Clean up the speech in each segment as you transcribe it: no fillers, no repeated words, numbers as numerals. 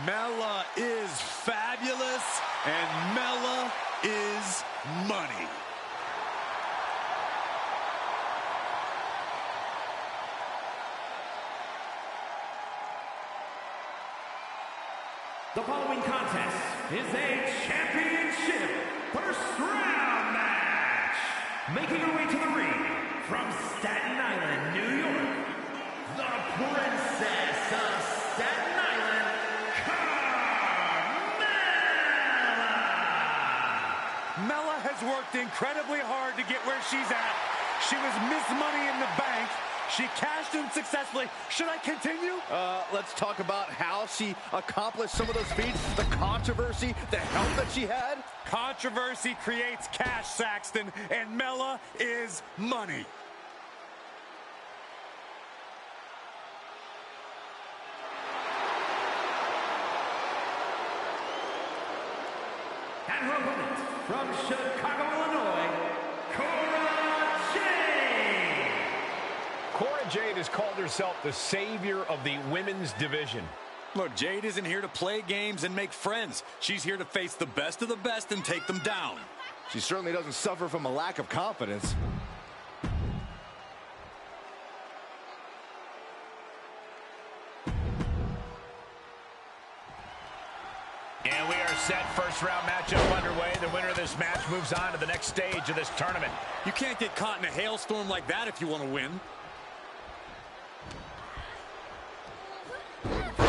Mela is fabulous, and Mela is money. The following contest is a championship first round match. Making her way to the ring from Staten Island, New York, the Princess of Staten Island, Mela has worked incredibly hard to get where she's at. She was Miss Money in the Bank. She cashed in successfully. Should I continue? Let's talk about how she accomplished some of those feats, the controversy, the help that she had. Controversy creates cash, Saxton, and Mela is money. and her opponent from Chicago, Illinois, Cora Jade. Cora Jade has called herself the savior of the women's division. Look, Jade isn't here to play games and make friends. She's here to face the best of the best and take them down. She certainly doesn't suffer from a lack of confidence. And we are set. First round matchup underway. The winner of this match moves on to the next stage of this tournament. You can't get caught in a hailstorm like that if you want to win.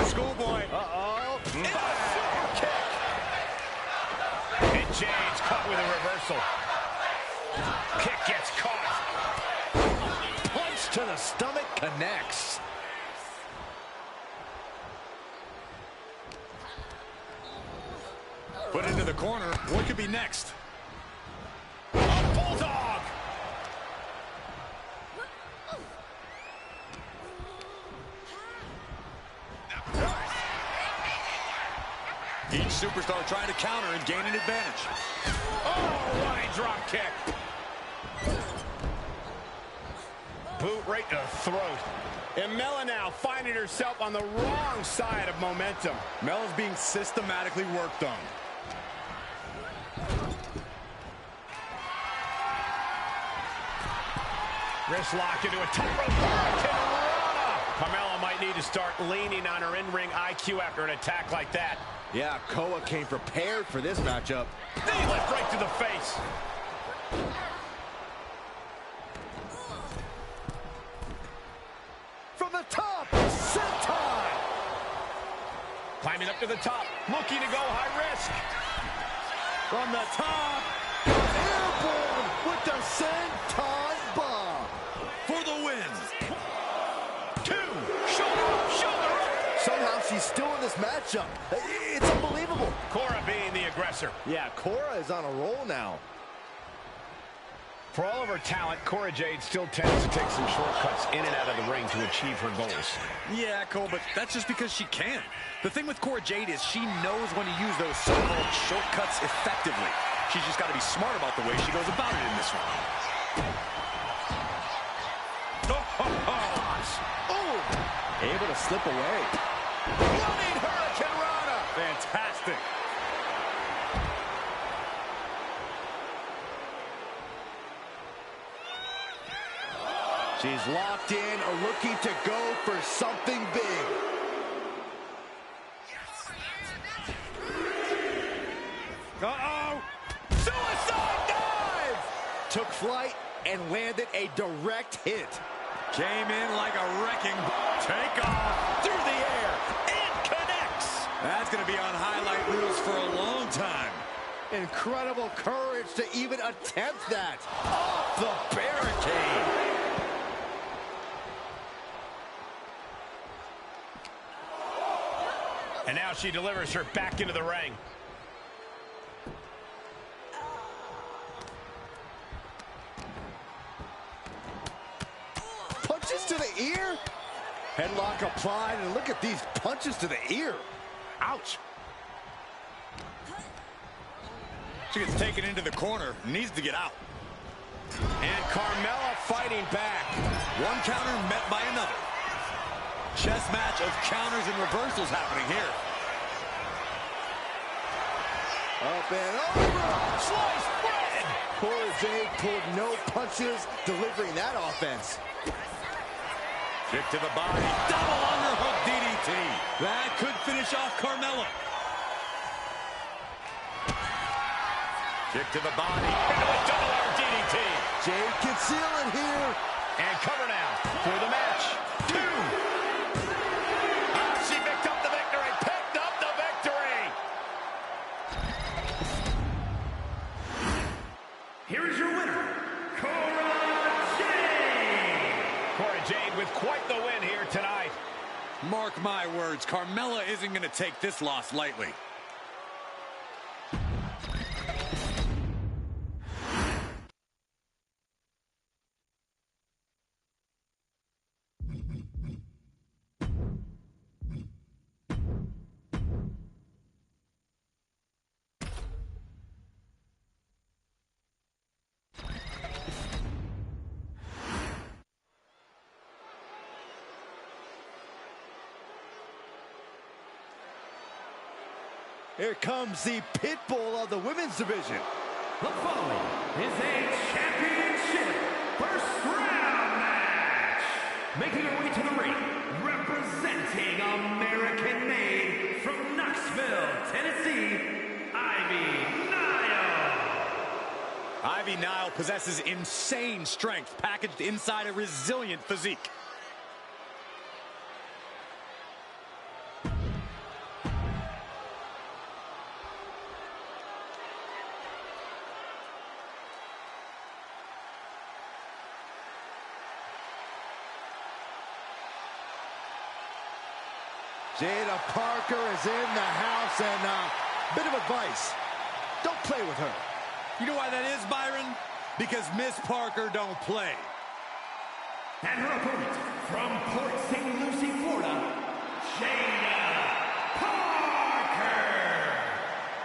Schoolboy. Uh-oh. And a super kick. And Jade's caught with a reversal. Kick gets caught. Punch to the stomach connects. Put into the corner. What could be next? A bulldog. Each superstar trying to counter and gain an advantage. Oh, running drop kick. Boot right to the throat. And Mela now finding herself on the wrong side of momentum. Mela's being systematically worked on. Wrist lock into a tightrope. Carmella might need to start leaning on her in-ring IQ after an attack like that. Yeah, Koa came prepared for this matchup. Knee lift right to the face. From the top, senton. Climbing up to the top, looking to go high risk. From the top, airborne with the senton bomb. For the win. 2, shoulder up, shoulder up. Somehow she's still in this matchup. It's unbelievable. Cora being the aggressor. Yeah, Cora is on a roll now. For all of her talent, Cora Jade still tends to take some shortcuts in and out of the ring to achieve her goals. Yeah, Cole, but that's just because she can. The thing with Cora Jade is she knows when to use those so-called shortcuts effectively. She's just got to be smart about the way she goes about it in this one. Able to slip away. Running Hurricane Rana. Fantastic. She's locked in, looking to go for something big. Uh-oh. Suicide dive! Took flight and landed a direct hit. Came in like a wrecking ball. Take off through the air and connects. That's going to be on highlight reels for a long time. Incredible courage to even attempt that. Off the barricade. And now she delivers her back into the ring. Punches to the ear. Headlock applied, and look at these punches to the ear. Ouch. She gets taken into the corner, needs to get out. And Carmella fighting back. One counter met by another. Chess match of counters and reversals happening here. Up and over. Slice bread. Cora Jade pulled no punches, delivering that offense. Kick to the body. Double underhook DDT. That could finish off Carmella. Kick to the body. Into a double arm DDT. Jade can seal it here. And cover now for the match. 2. She picked up the victory. Picked up the victory. Here is your winner, Cora Jade. Cora Jade with quite the win here tonight. Mark my words, Carmella isn't going to take this loss lightly. Here comes the pit bull of the women's division. The following is a championship first round match. Making her way to the ring, representing American-made from Knoxville, Tennessee, Ivy Nile. Ivy Nile possesses insane strength packaged inside a resilient physique. Jada Parker is in the house, and a bit of advice. play with her. You know why that is, Byron? Because Miss Parker don't play. And her opponent from Port St. Lucie, Florida, Jada Parker.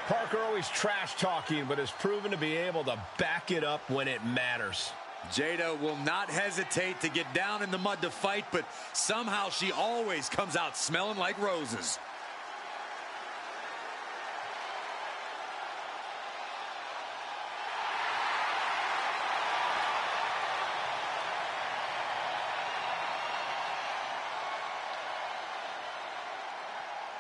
Parker always trash-talking, but has proven to be able to back it up when it matters. Jada will not hesitate to get down in the mud to fight, but somehow she always comes out smelling like roses.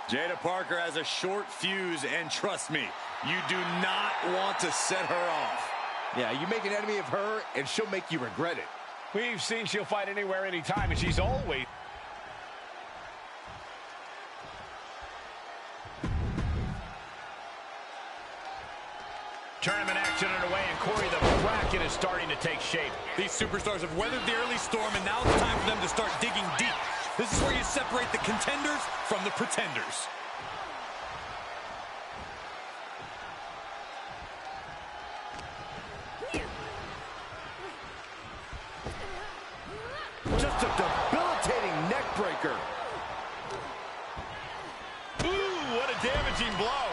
Jada Parker has a short fuse, and trust me, you do not want to set her off. Yeah, you make an enemy of her, and she'll make you regret it. We've seen she'll fight anywhere, anytime, and she's always... Tournament action underway, and Corey, the bracket is starting to take shape. These superstars have weathered the early storm, and now it's time for them to start digging deep. This is where you separate the contenders from the pretenders. Just a debilitating neck breaker. Ooh, what a damaging blow.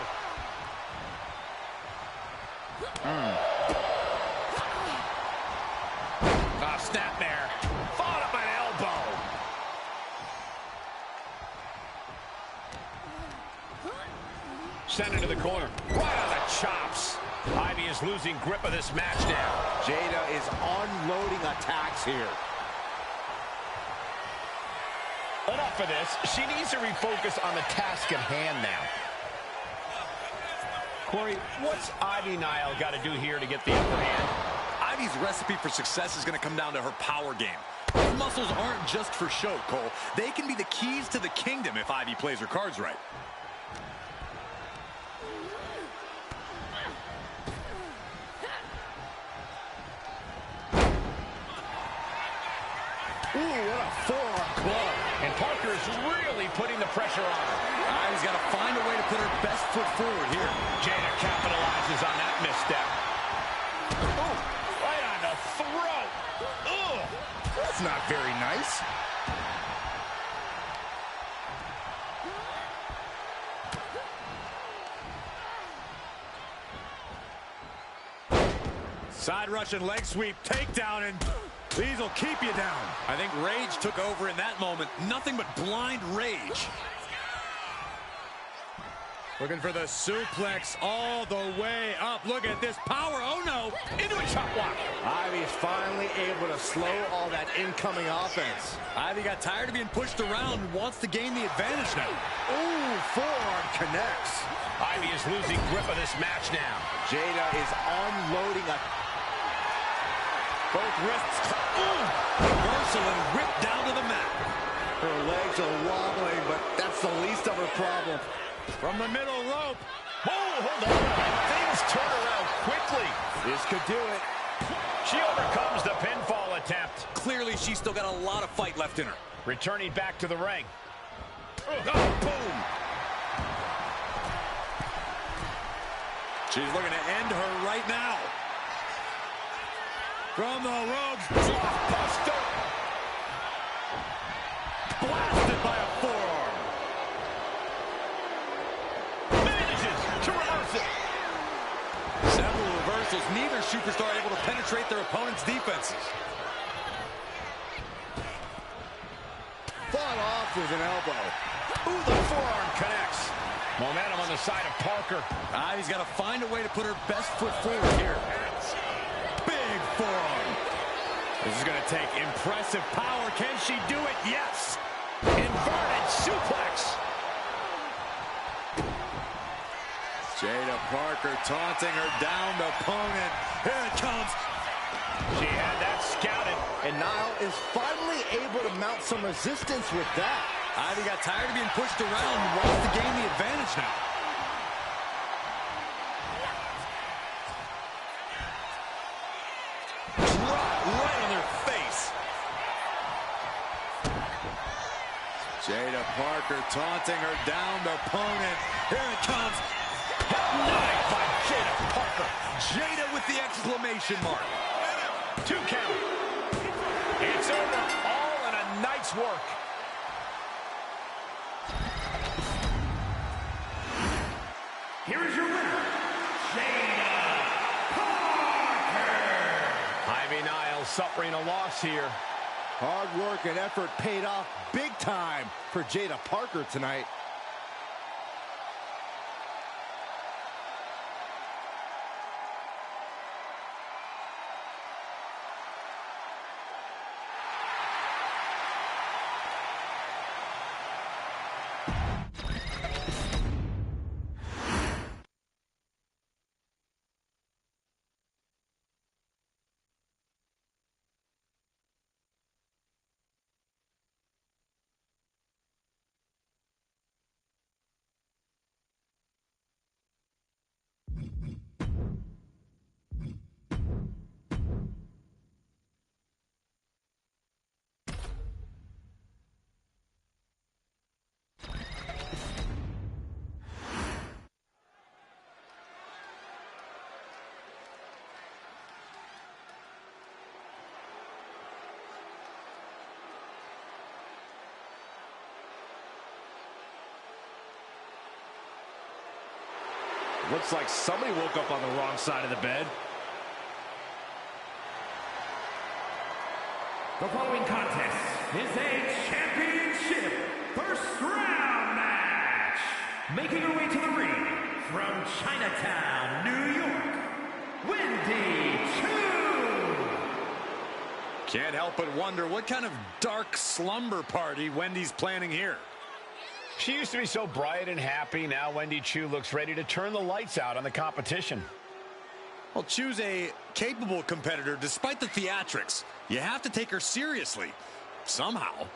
Snapmare. Followed up by an elbow. Sent into the corner. Right on the chops. Ivy is losing grip of this match now. Jada is unloading attacks here. Enough of this. She needs to refocus on the task at hand now. Corey, what's Ivy Nile got to do here to get the upper hand? Ivy's recipe for success is going to come down to her power game. Her muscles aren't just for show, Cole. They can be the keys to the kingdom if Ivy plays her cards right. Ooh, what a forearm club. And Parker is really putting the pressure on her. Ivy's got to find a way to put her best foot forward here. Jada capitalizes on that misstep. Oh, right on the throat. Ugh. That's not very nice. Side Russian leg sweep, takedown, and these will keep you down. I think rage took over in that moment. Nothing but blind rage. Looking for the suplex all the way up. Look at this power. Oh, no. Into a chop block. Ivy's finally able to slow all that incoming offense. Ivy got tired of being pushed around and wants to gain the advantage now. Ooh, forearm connects. Ivy is losing grip of this match now. Jada is unloading a... Both wrists. Ooh. Reversal and whipped down to the mat. Her legs are wobbling, but that's the least of her problem. From the middle rope. Oh, hold on. Things turn around quickly. This could do it. She overcomes the pinfall attempt. Clearly, she's still got a lot of fight left in her. Returning back to the ring. Oh, boom. She's looking to end her right now. From the ropes. Buster. Blasted by a forearm. Manages to reverse it. Several reversals. Neither superstar able to penetrate their opponent's defenses. Fought off with an elbow. Ooh, the forearm connects. Momentum on the side of Parker. Ivy's got to find a way to put her best foot forward here. Big forearm. This is going to take impressive power. Can she do it? Yes. Inverted suplex. Jada Parker taunting her downed opponent. Here it comes. She had that scouted. And Nile is finally able to mount some resistance with that. Ivy got tired of being pushed around and wants to gain the advantage now. Drop right on their face. Jada Parker taunting her downed opponent. Here it comes. Nice by Jada Parker. Jada with the exclamation mark. 2 count. It's over, all in a night's work. Here is your winner, Jada Parker. Ivy Nile suffering a loss here. Hard work and effort paid off big time for Jada Parker tonight. Looks like somebody woke up on the wrong side of the bed. The following contest is a championship first round match. Making her way to the ring from Chinatown, New York, Wendy Choo. Can't help but wonder what kind of dark slumber party Wendy's planning here. She used to be so bright and happy. Now Wendy Choo looks ready to turn the lights out on the competition. Well, Choo's a capable competitor despite the theatrics. You have to take her seriously, somehow.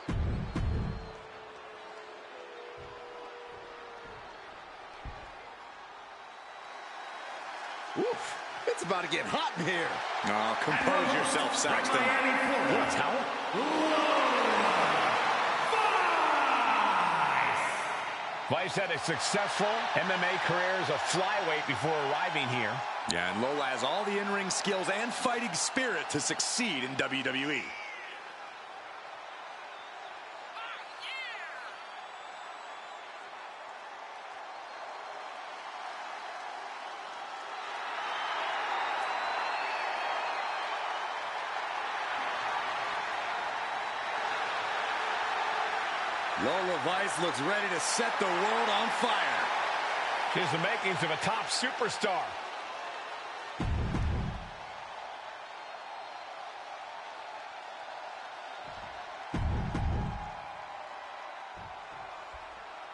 Oof, it's about to get hot in here. Oh, compose yourself, Saxton. What a towel? Vice had a successful MMA career as a flyweight before arriving here. Yeah, and Lola has all the in-ring skills and fighting spirit to succeed in WWE. Lola Vice looks ready to set the world on fire. She has the makings of a top superstar.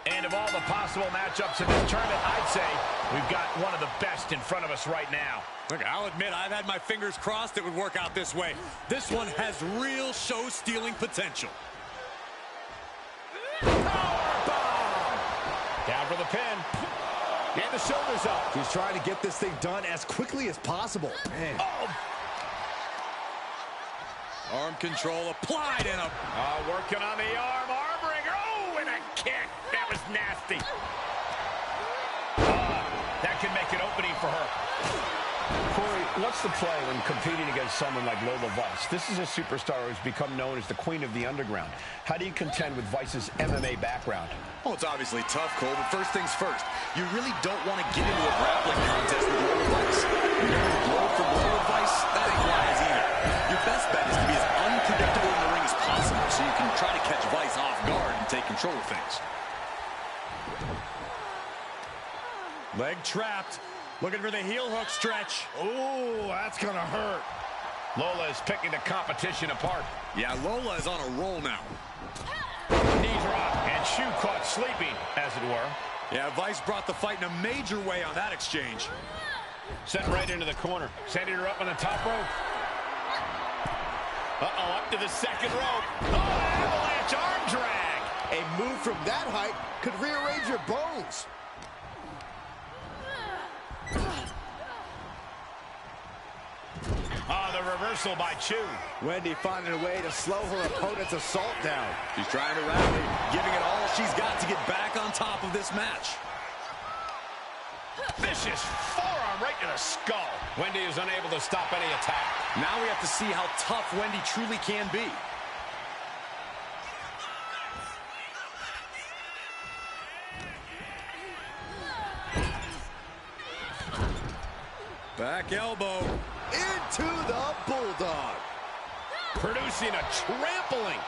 And of all the possible matchups in this tournament, I'd say we've got one of the best in front of us right now. Look, I'll admit I've had my fingers crossed it would work out this way. This one has real show-stealing potential. Down for the pin. Get the shoulders up. He's trying to get this thing done as quickly as possible. Man. Oh. Arm control applied and a... Working on the arm wringer. Oh, and a kick. That was nasty. That can make an opening for her. Corey, what's the play when competing against someone like Lola Vice? This is a superstar who's become known as the queen of the underground. How do you contend with Vice's MMA background? Oh, it's obviously tough, Cole, but first things first. You really don't want to get into a grappling contest with Lola Vice. You're going to blow for Lola Vice? That ain't wise either. Your best bet is to be as unpredictable in the ring as possible so you can try to catch Vice off guard and take control of things. Leg trapped. Looking for the heel hook stretch. Oh, that's going to hurt. Lola is picking the competition apart. Yeah, Lola is on a roll now. Knees are up, and Choo caught sleeping, as it were. Yeah, Vice brought the fight in a major way on that exchange. Sent right into the corner. Sending her up on the top rope. Uh-oh, up to the second rope. Oh, avalanche arm drag. A move from that height could rearrange your bones. The reversal by Choo. Wendy finding a way to slow her opponent's assault down. She's trying to rally, giving it all she's got to get back on top of this match. Vicious forearm right in the skull. Wendy is unable to stop any attack. Now we have to see how tough Wendy truly can be. Back elbow. Into the bulldog. Producing a trampling.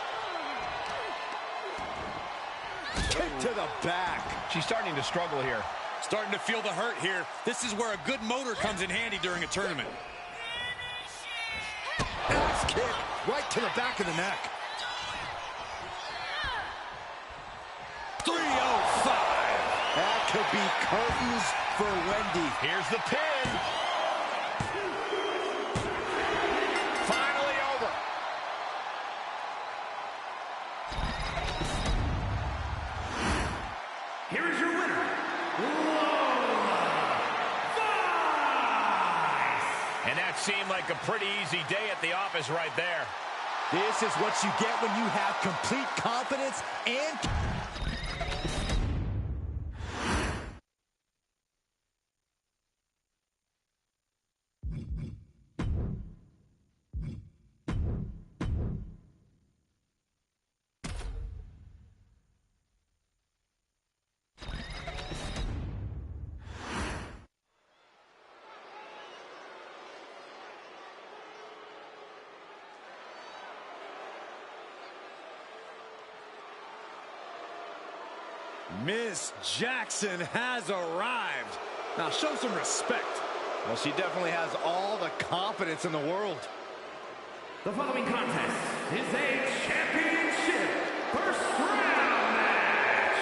Kick to the back. She's starting to struggle here. Starting to feel the hurt here. This is where a good motor comes in handy during a tournament. Axe kick right to the back of the neck. 305. That could be curtains for Wendy. Here's the pin. Finally over. Here is your winner, And that seemed like a pretty easy day at the office right there. This is what you get when you have complete confidence and... Miss Jackson has arrived. Now show some respect. Well, she definitely has all the confidence in the world. The following contest is a championship first round match.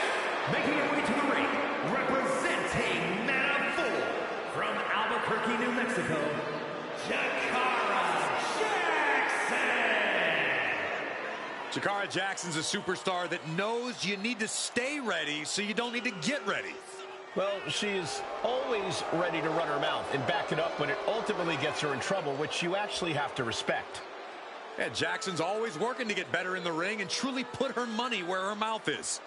Making her way to the ring, representing Manaful from Albuquerque, New Mexico, Jakara Jackson. Jakara Jackson's a superstar that knows you need to stay ready so you don't need to get ready. Well, she is always ready to run her mouth and back it up when it ultimately gets her in trouble, which you actually have to respect. Yeah, Jackson's always working to get better in the ring and truly put her money where her mouth is.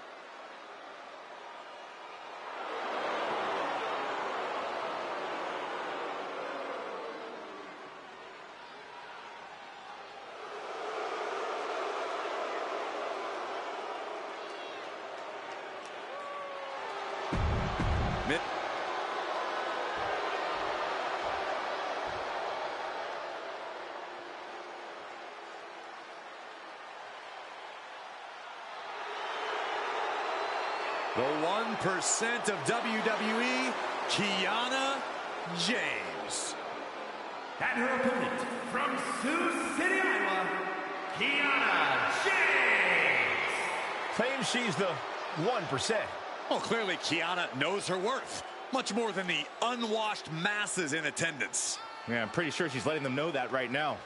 The 1% of WWE, Kiana James. And her opponent from Sioux City, Iowa, Kiana James. Claims she's the 1%. Well, clearly Kiana knows her worth. Much more than the unwashed masses in attendance. Yeah, I'm pretty sure she's letting them know that right now.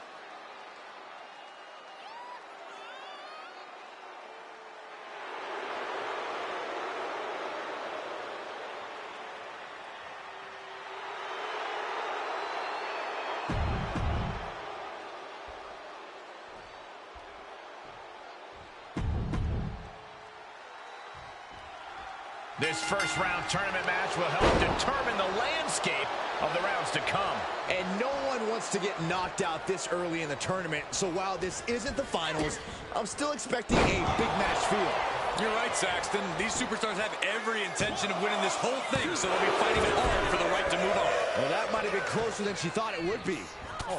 This first round tournament match will help determine the landscape of the rounds to come. And no one wants to get knocked out this early in the tournament, so while this isn't the finals, I'm still expecting a big match feel. You're right, Saxton. These superstars have every intention of winning this whole thing, so they'll be fighting hard for the right to move on. Well, that might have been closer than she thought it would be.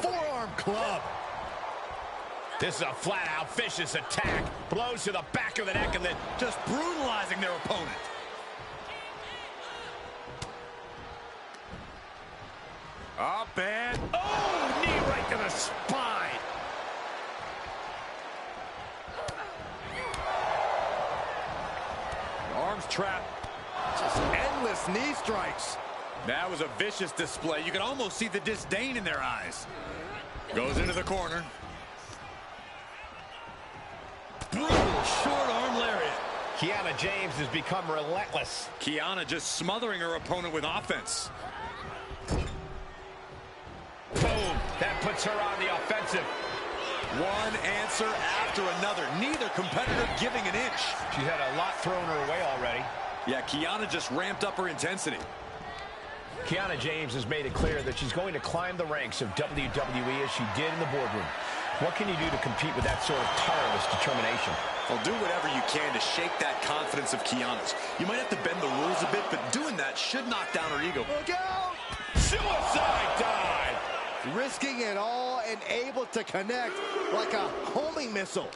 Forearm club. This is a flat-out vicious attack. Blows to the back of the neck and then Just brutalizing their opponent. Up and... oh, knee right to the spine. Arms trapped. Just endless knee strikes. That was a vicious display. You can almost see the disdain in their eyes. Goes into the corner. Brutal short arm lariat. Kiana James has become relentless. Kiana just smothering her opponent with offense. Boom. That puts her on the offensive. One answer after another. Neither competitor giving an inch. She's had a lot thrown her way already. Yeah, Kiana just ramped up her intensity. Kiana James has made it clear that she's going to climb the ranks of WWE as she did in the boardroom. What can you do to compete with that sort of tireless determination? Well, do whatever you can to shake that confidence of Kiana's. You might have to bend the rules a bit, but doing that should knock down her ego. Look out! Suicide dive! Risking it all and able to connect like a homing missile.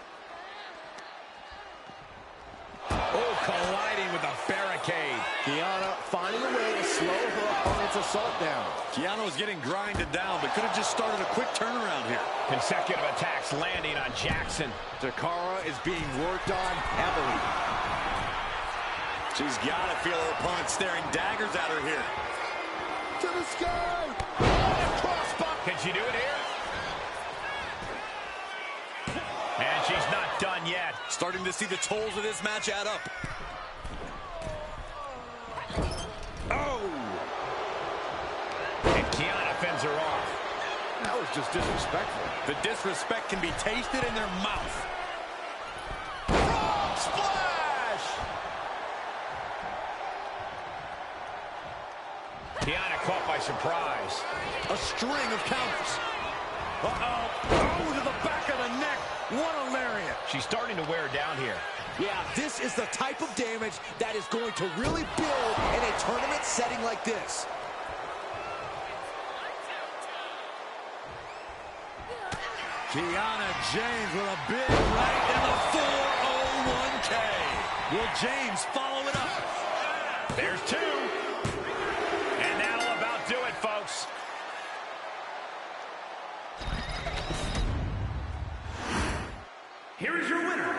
Oh, colliding with a barricade. Kiana finding a way to slow her opponent's assault down. Kiana was getting grinded down, but could have just started a quick turnaround here. Consecutive attacks landing on Jackson. Takara is being worked on heavily. She's got to feel her opponent staring daggers at her here. To the sky! Can she do it here? And she's not done yet. Starting to see the tolls of this match add up. Oh! And Kiana fends her off. That was just disrespectful. The disrespect can be tasted in their mouth. Frog splash! Kiana caught by surprise. A string of counters. Uh-oh. Oh, to the back of the neck. What a lariat. She's starting to wear down here. Yeah, this is the type of damage that is going to really build in a tournament setting like this. Kiana James with a big right in the 401k. Will James follow it up? There's two. And that'll about do it, folks. Here is your winner,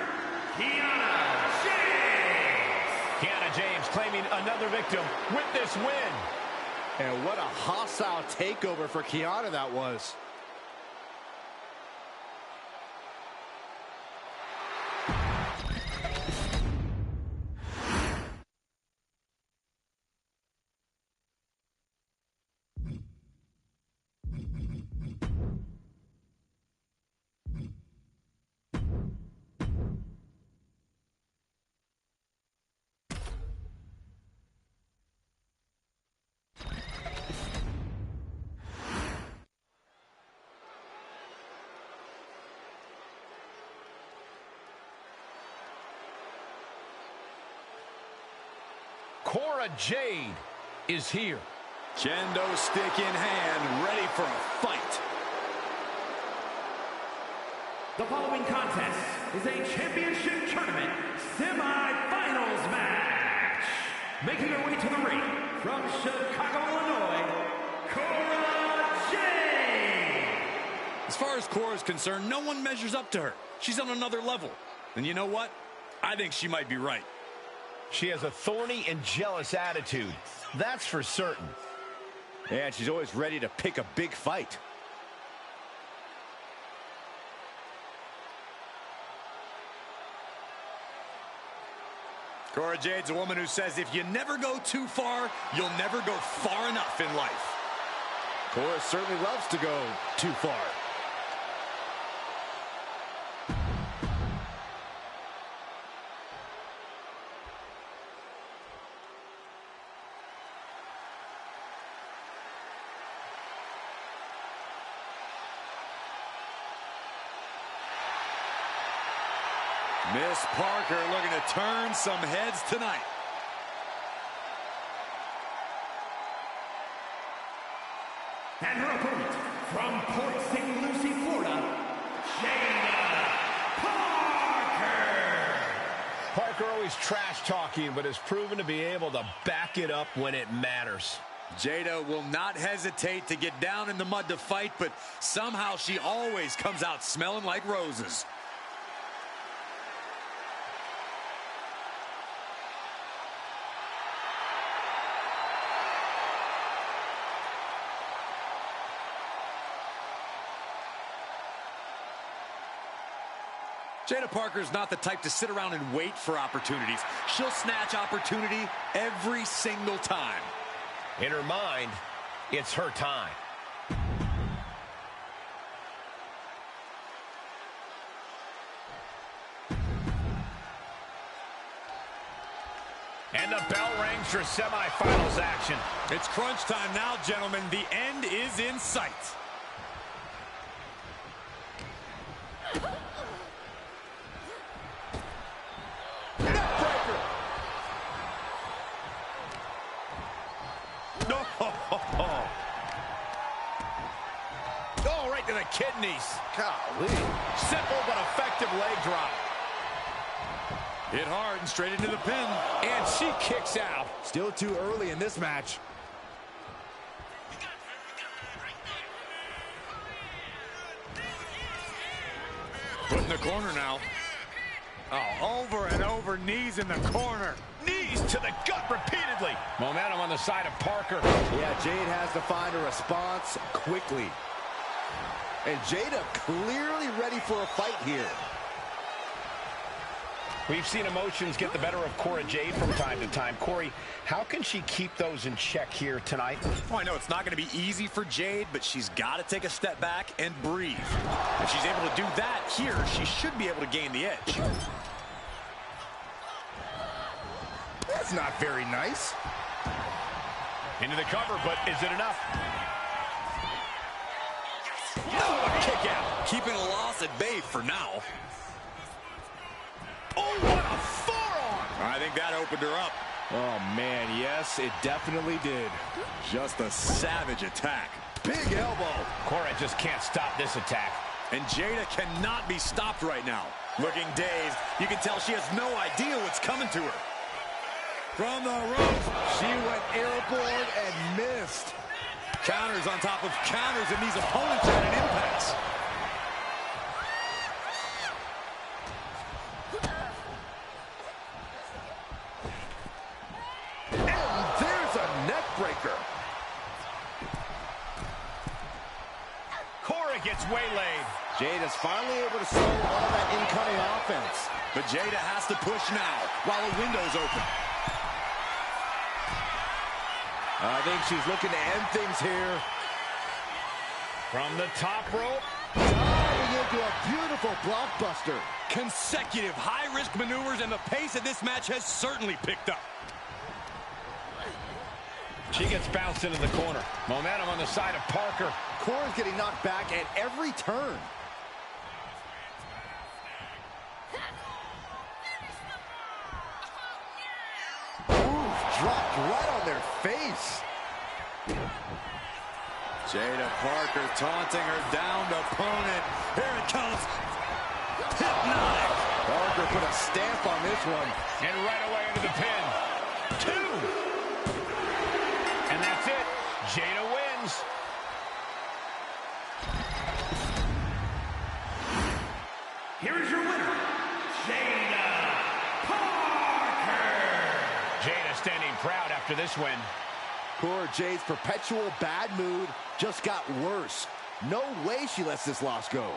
Kiana James. Kiana James claiming another victim with this win. And what a hostile takeover for Kiana that was. Cora Jade is here. Kendo stick in hand, ready for a fight. The following contest is a championship tournament semi-finals match. Making her way to the ring from Chicago, Illinois, Cora Jade. As far as Cora's concerned, no one measures up to her. She's on another level. And you know what? I think she might be right. She has a thorny and jealous attitude. That's for certain. And she's always ready to pick a big fight. Cora Jade's a woman who says if you never go too far, you'll never go far enough in life. Cora certainly loves to go too far. Miss Parker looking to turn some heads tonight. And her opponent from Port St. Lucie, Florida, Jada Parker. Parker always trash talking, but has proven to be able to back it up when it matters. Jada will not hesitate to get down in the mud to fight, but somehow she always comes out smelling like roses. Jada Parker is not the type to sit around and wait for opportunities. She'll snatch opportunity every single time. In her mind, it's her time. And the bell rings for semifinals action. It's crunch time now, gentlemen. The end is in sight. Neckbreaker. No. Oh, right to the kidneys. Golly. Simple but effective leg drop. Hit hard and straight into the pin. And she kicks out. Still too early in this match. Put in the corner now. Oh, over and over, knees in the corner. Knees to the gut repeatedly. Momentum on the side of Parker. Yeah, Jade has to find a response quickly. And Jada clearly ready for a fight here. We've seen emotions get the better of Cora Jade from time to time. Corey, how can she keep those in check here tonight? Oh, I know it's not going to be easy for Jade, but she's got to take a step back and breathe. If she's able to do that here, she should be able to gain the edge. That's not very nice. Into the cover, but is it enough? Oh, a kick out. Keeping a loss at bay for now. Oh, what a forearm! I think that opened her up. Oh, man, yes, it definitely did. Just a savage attack. Big elbow. Cora just can't stop this attack. And Jada cannot be stopped right now. Looking dazed, you can tell she has no idea what's coming to her. From the ropes, She went airborne and missed. counters on top of counters, and these opponents are at an impasse. And there's a neck breaker. Cora gets waylaid. Jada's finally able to slow all that incoming offense. But Jada has to push now while the window's open. I think she's looking to end things here. From the top rope. Diving into a beautiful blockbuster. Consecutive high-risk maneuvers, and the pace of this match has certainly picked up. She gets bounced into the corner. Momentum on the side of Parker. Cora's getting knocked back at every turn. Oof, dropped right on their face. Jada Parker taunting her downed opponent. Here it comes. Hypnotic. Parker put a stamp on this one. And right away into the pin. 2. And that's it. Jada wins. Here is your winner, Jada Parker. Jada standing proud after this win. Cora Jade's perpetual bad mood just got worse. No way she lets this loss go.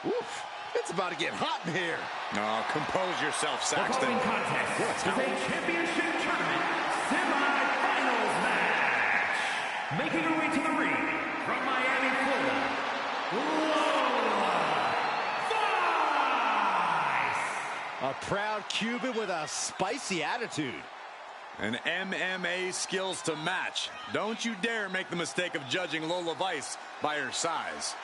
Oof, it's about to get hot in here. Oh, compose yourself, The Saxton. following contest is a championship tournament semi-finals match. Making her way to the ring from Miami, Florida, Lola Vice. A proud Cuban with a spicy attitude. And MMA skills to match. Don't you dare make the mistake of judging Lola Vice by her size.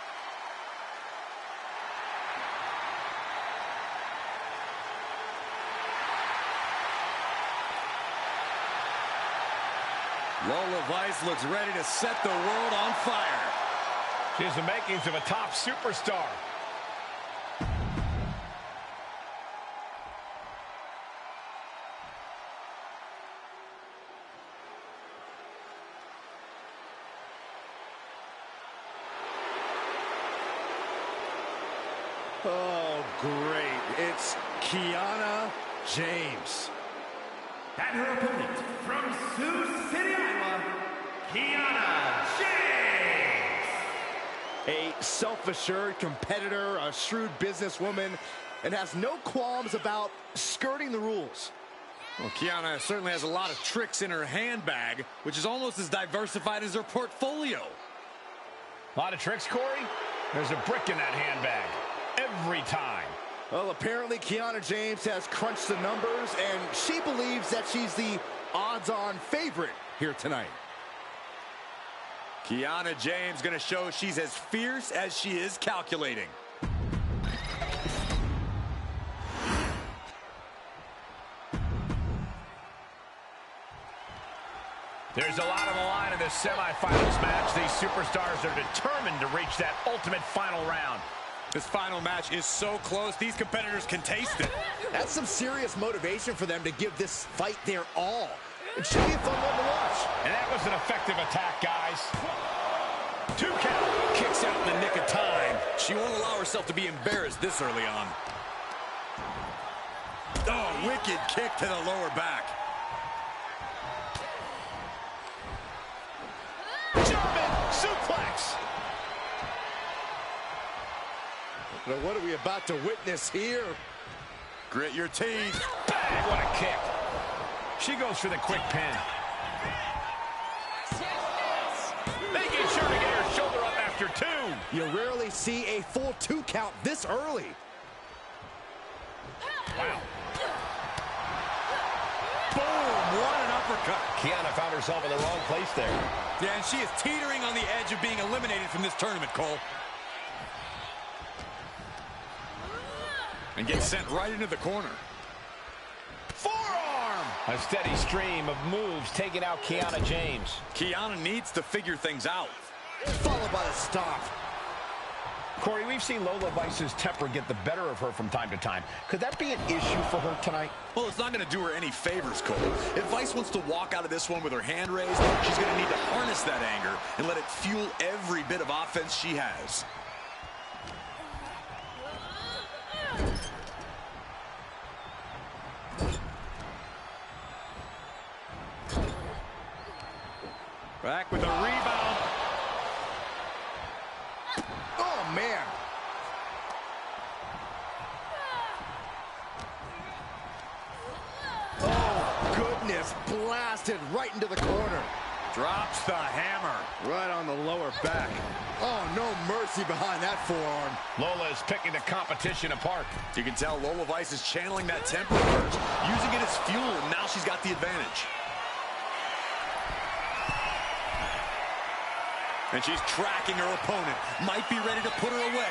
Lola Vice looks ready to set the world on fire. She has the makings of a top superstar. Oh, great. It's Kiana James. And her opponent from Sioux City, Iowa, Kiana James. A self-assured competitor, a shrewd businesswoman, and has no qualms about skirting the rules. Well, Kiana certainly has a lot of tricks in her handbag, which is almost as diversified as her portfolio. A lot of tricks, Corey? There's a brick in that handbag. Every time. Well, apparently Kiana James has crunched the numbers, and she believes that she's the odds-on favorite here tonight. Kiana James going to show she's as fierce as she is calculating. There's a lot on the line in this semifinals match. These superstars are determined to reach that ultimate final round. This final match is so close, these competitors can taste it. That's some serious motivation for them to give this fight their all. It should be a fun one to watch. And that was an effective attack, guys. 2 count. Kicks out in the nick of time. She won't allow herself to be embarrassed this early on. Oh, wicked kick to the lower back. German suplex. Now, what are we about to witness here? Grit your teeth. Bang, what a kick. She goes for the quick pin. Making sure to get her shoulder up after 2. You rarely see a full 2 count this early. Wow. Boom, what an uppercut. Kiana found herself in the wrong place there. Yeah, and she is teetering on the edge of being eliminated from this tournament, Cole. And gets sent right into the corner. Forearm! A steady stream of moves taking out Kiana James. Kiana needs to figure things out. Followed by the stomp. Corey, we've seen Lola Vice's temper get the better of her from time to time. Could that be an issue for her tonight? Well, it's not going to do her any favors, Cole. If Vice wants to walk out of this one with her hand raised, she's going to need to harness that anger and let it fuel every bit of offense she has. Back with a rebound. Oh, man. Oh, goodness. Blasted right into the corner. Drops the hammer. Right on the lower back. Oh, no mercy behind that forearm. Lola is picking the competition apart. You can tell Lola Vice is channeling that temper first, using it as fuel, and now she's got the advantage. And she's tracking her opponent. Might be ready to put her away.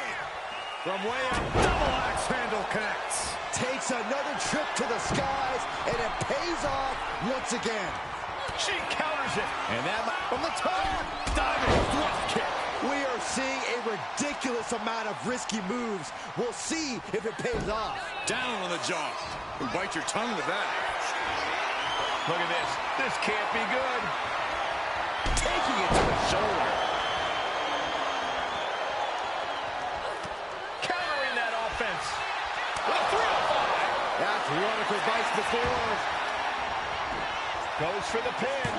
From way up, double axe handle connects. Takes another trip to the skies, and it pays off once again. She counters it. And that from the top. Diving drop kick. We are seeing a ridiculous amount of risky moves. We'll see if it pays off. Down on the jaw. You bite your tongue with that. Look at this. This can't be good. Taking it to the shoulder. Countering that offense. With 305. That's run for Vice before. Goes for the pin.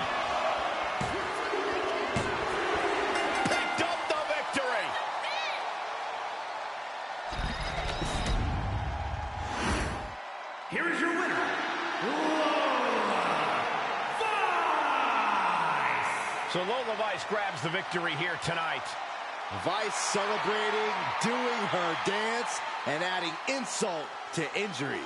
Picked up the victory. Here is your winner, Lola Vice. So Lola Vice grabs the victory here tonight. Vice celebrating, doing her dance, and adding insult to injury.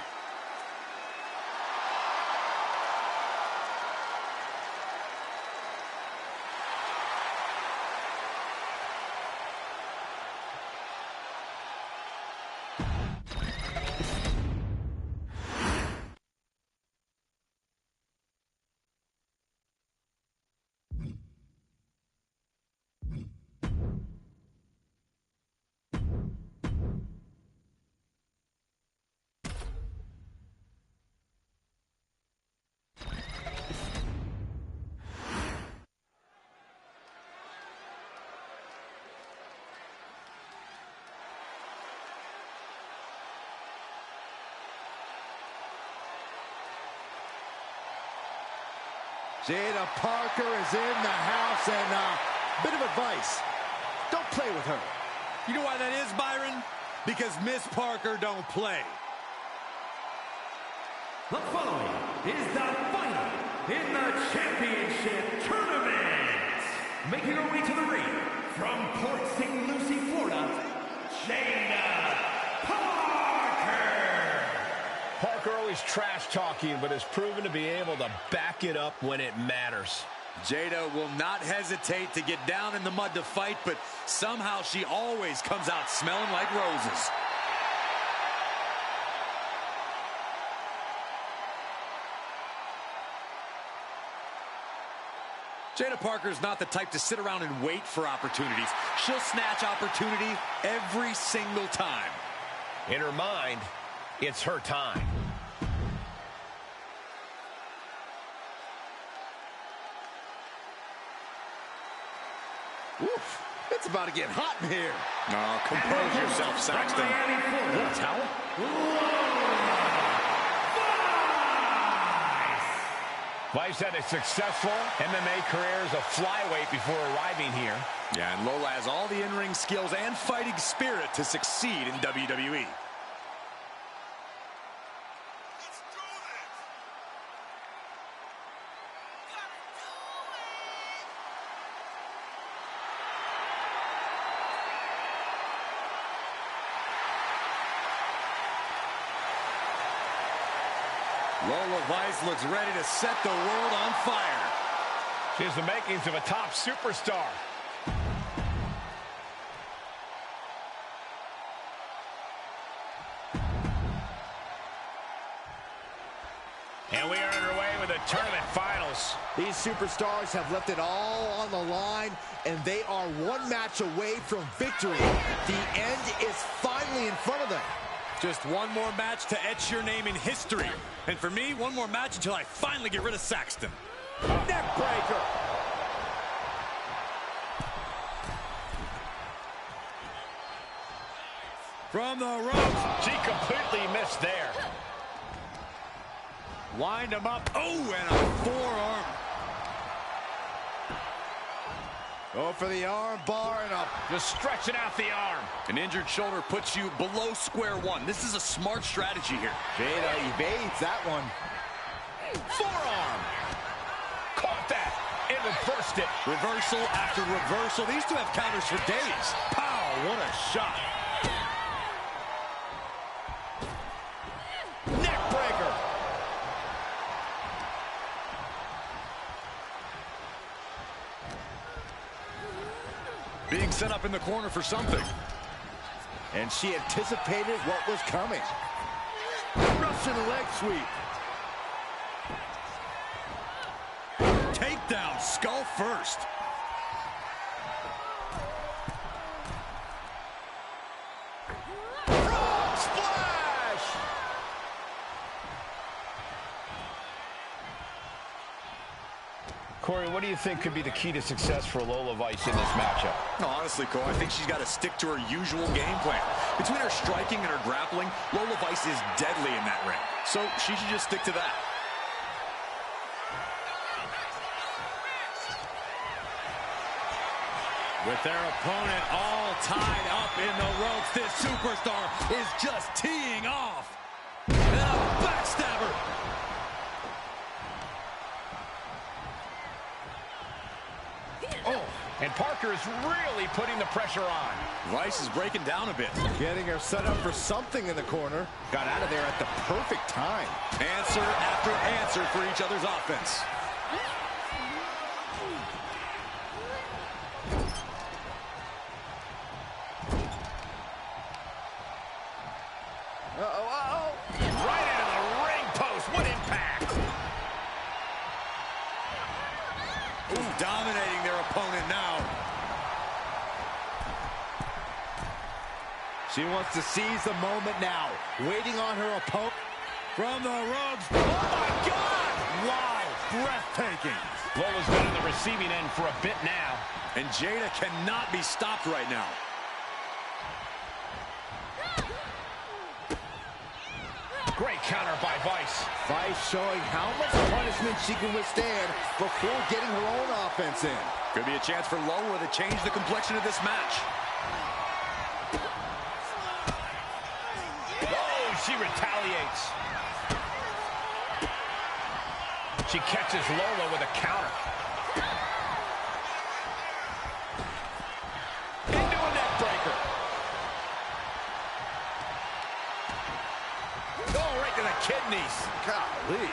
Jada Parker is in the house, and bit of advice. Don't play with her. You know why that is, Byron? Because Miss Parker don't play. The following is the final in the championship tournament. Making her way to the ring from Port St. Lucie, Florida, Jada Parker. Parker always trash-talking, but has proven to be able to back it up when it matters. Jada will not hesitate to get down in the mud to fight, but somehow she always comes out smelling like roses. Jada Parker's not the type to sit around and wait for opportunities. She'll snatch opportunity every single time. In her mind, it's her time. Oof, it's about to get hot in here. Oh, compose yourself, Saxton. What, a towel? Vice had a successful MMA career as a flyweight before arriving here. Yeah, and Lola has all the in-ring skills and fighting spirit to succeed in WWE. Lola Vice looks ready to set the world on fire. She has the makings of a top superstar. And we are underway with the tournament finals. These superstars have left it all on the line, and they are one match away from victory. The end is finally in front of them. Just one more match to etch your name in history. And for me, one more match until I finally get rid of Saxton. Neck breaker. From the ropes. She completely missed there. Wind him up. Oh, and a forearm. Go for the arm bar and up. Just stretching out the arm. An injured shoulder puts you below square one. This is a smart strategy here. Jada evades that one. Forearm. Caught that and reversed it. Reversal after reversal. These two have counters for days. Pow, what a shot. Neck breaker. Being set up in the corner for something. And she anticipated what was coming. Russian leg sweep. Takedown, skull first. Frog splash. Corey, what do you think could be the key to success for Lola Vice in this matchup? No, honestly, Cole, I think she's got to stick to her usual game plan. Between her striking and her grappling, Lola Vice is deadly in that ring. So she should just stick to that. With their opponent all tied up in the ropes, this superstar is just teeing off. And a backstabber. Oh, and Parker is really putting the pressure on. Vice is breaking down a bit. Getting her set up for something in the corner. Got out of there at the perfect time. Answer after answer for each other's offense. Uh-oh. Right into the ring post. What impact. Ooh, dominating their opponent now. She wants to seize the moment now. Waiting on her opponent. From the ropes. Oh, my God! Wow, breathtaking. Lola's been on the receiving end for a bit now. And Jada cannot be stopped right now. Great counter by Vice. Vice showing how much punishment she can withstand before getting her own offense in. Could be a chance for Lola to change the complexion of this match. Oh, she retaliates. She catches Lola with a counter. Into a neck breaker. Oh, right to the kidneys. Golly.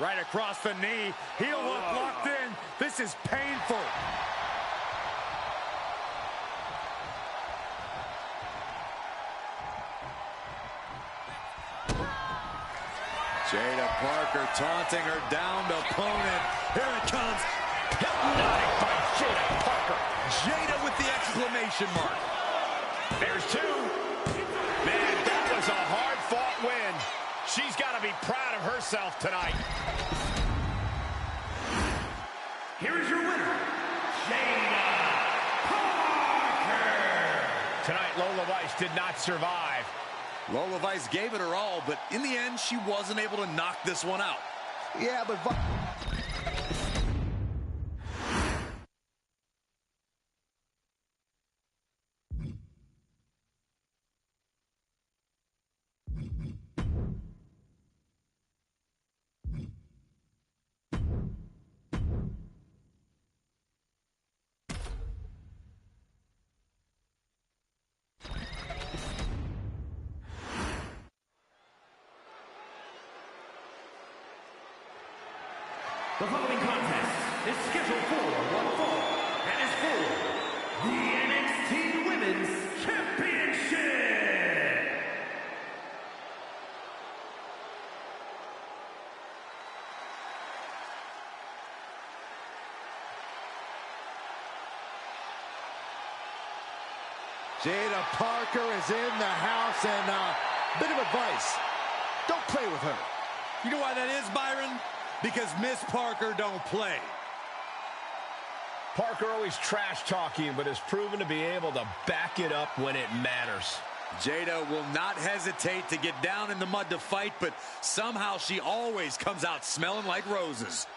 Right across the knee. Heel hook locked in. This is painful. Jada Parker taunting her downed opponent. Here it comes. Hypnotic by Jada Parker. Jada with the exclamation mark. There's two. Man, that was a hard-fought win. She's got to be proud of herself tonight. Here is your winner, Jada Parker. Tonight, Lola Vice did not survive. Lola Vice gave it her all, but in the end, she wasn't able to knock this one out. Yeah, but The following contest is scheduled for one fall and is for the NXT Women's Championship. Jada Parker is in the house, and bit of advice. Don't play with her. You know why that is, Byron? Because Miss Parker don't play. Parker always trash-talking, but has proven to be able to back it up when it matters. Jada will not hesitate to get down in the mud to fight, but somehow she always comes out smelling like roses.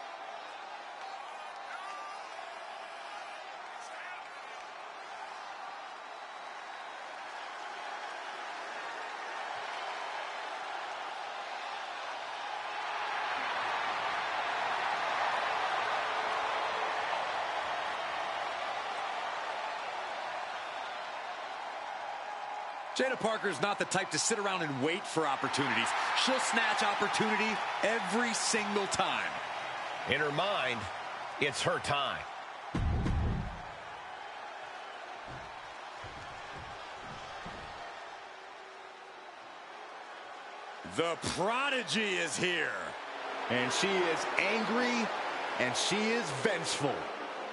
Jada Parker's not the type to sit around and wait for opportunities. She'll snatch opportunity every single time. In her mind, it's her time. The prodigy is here. And she is angry, and she is vengeful.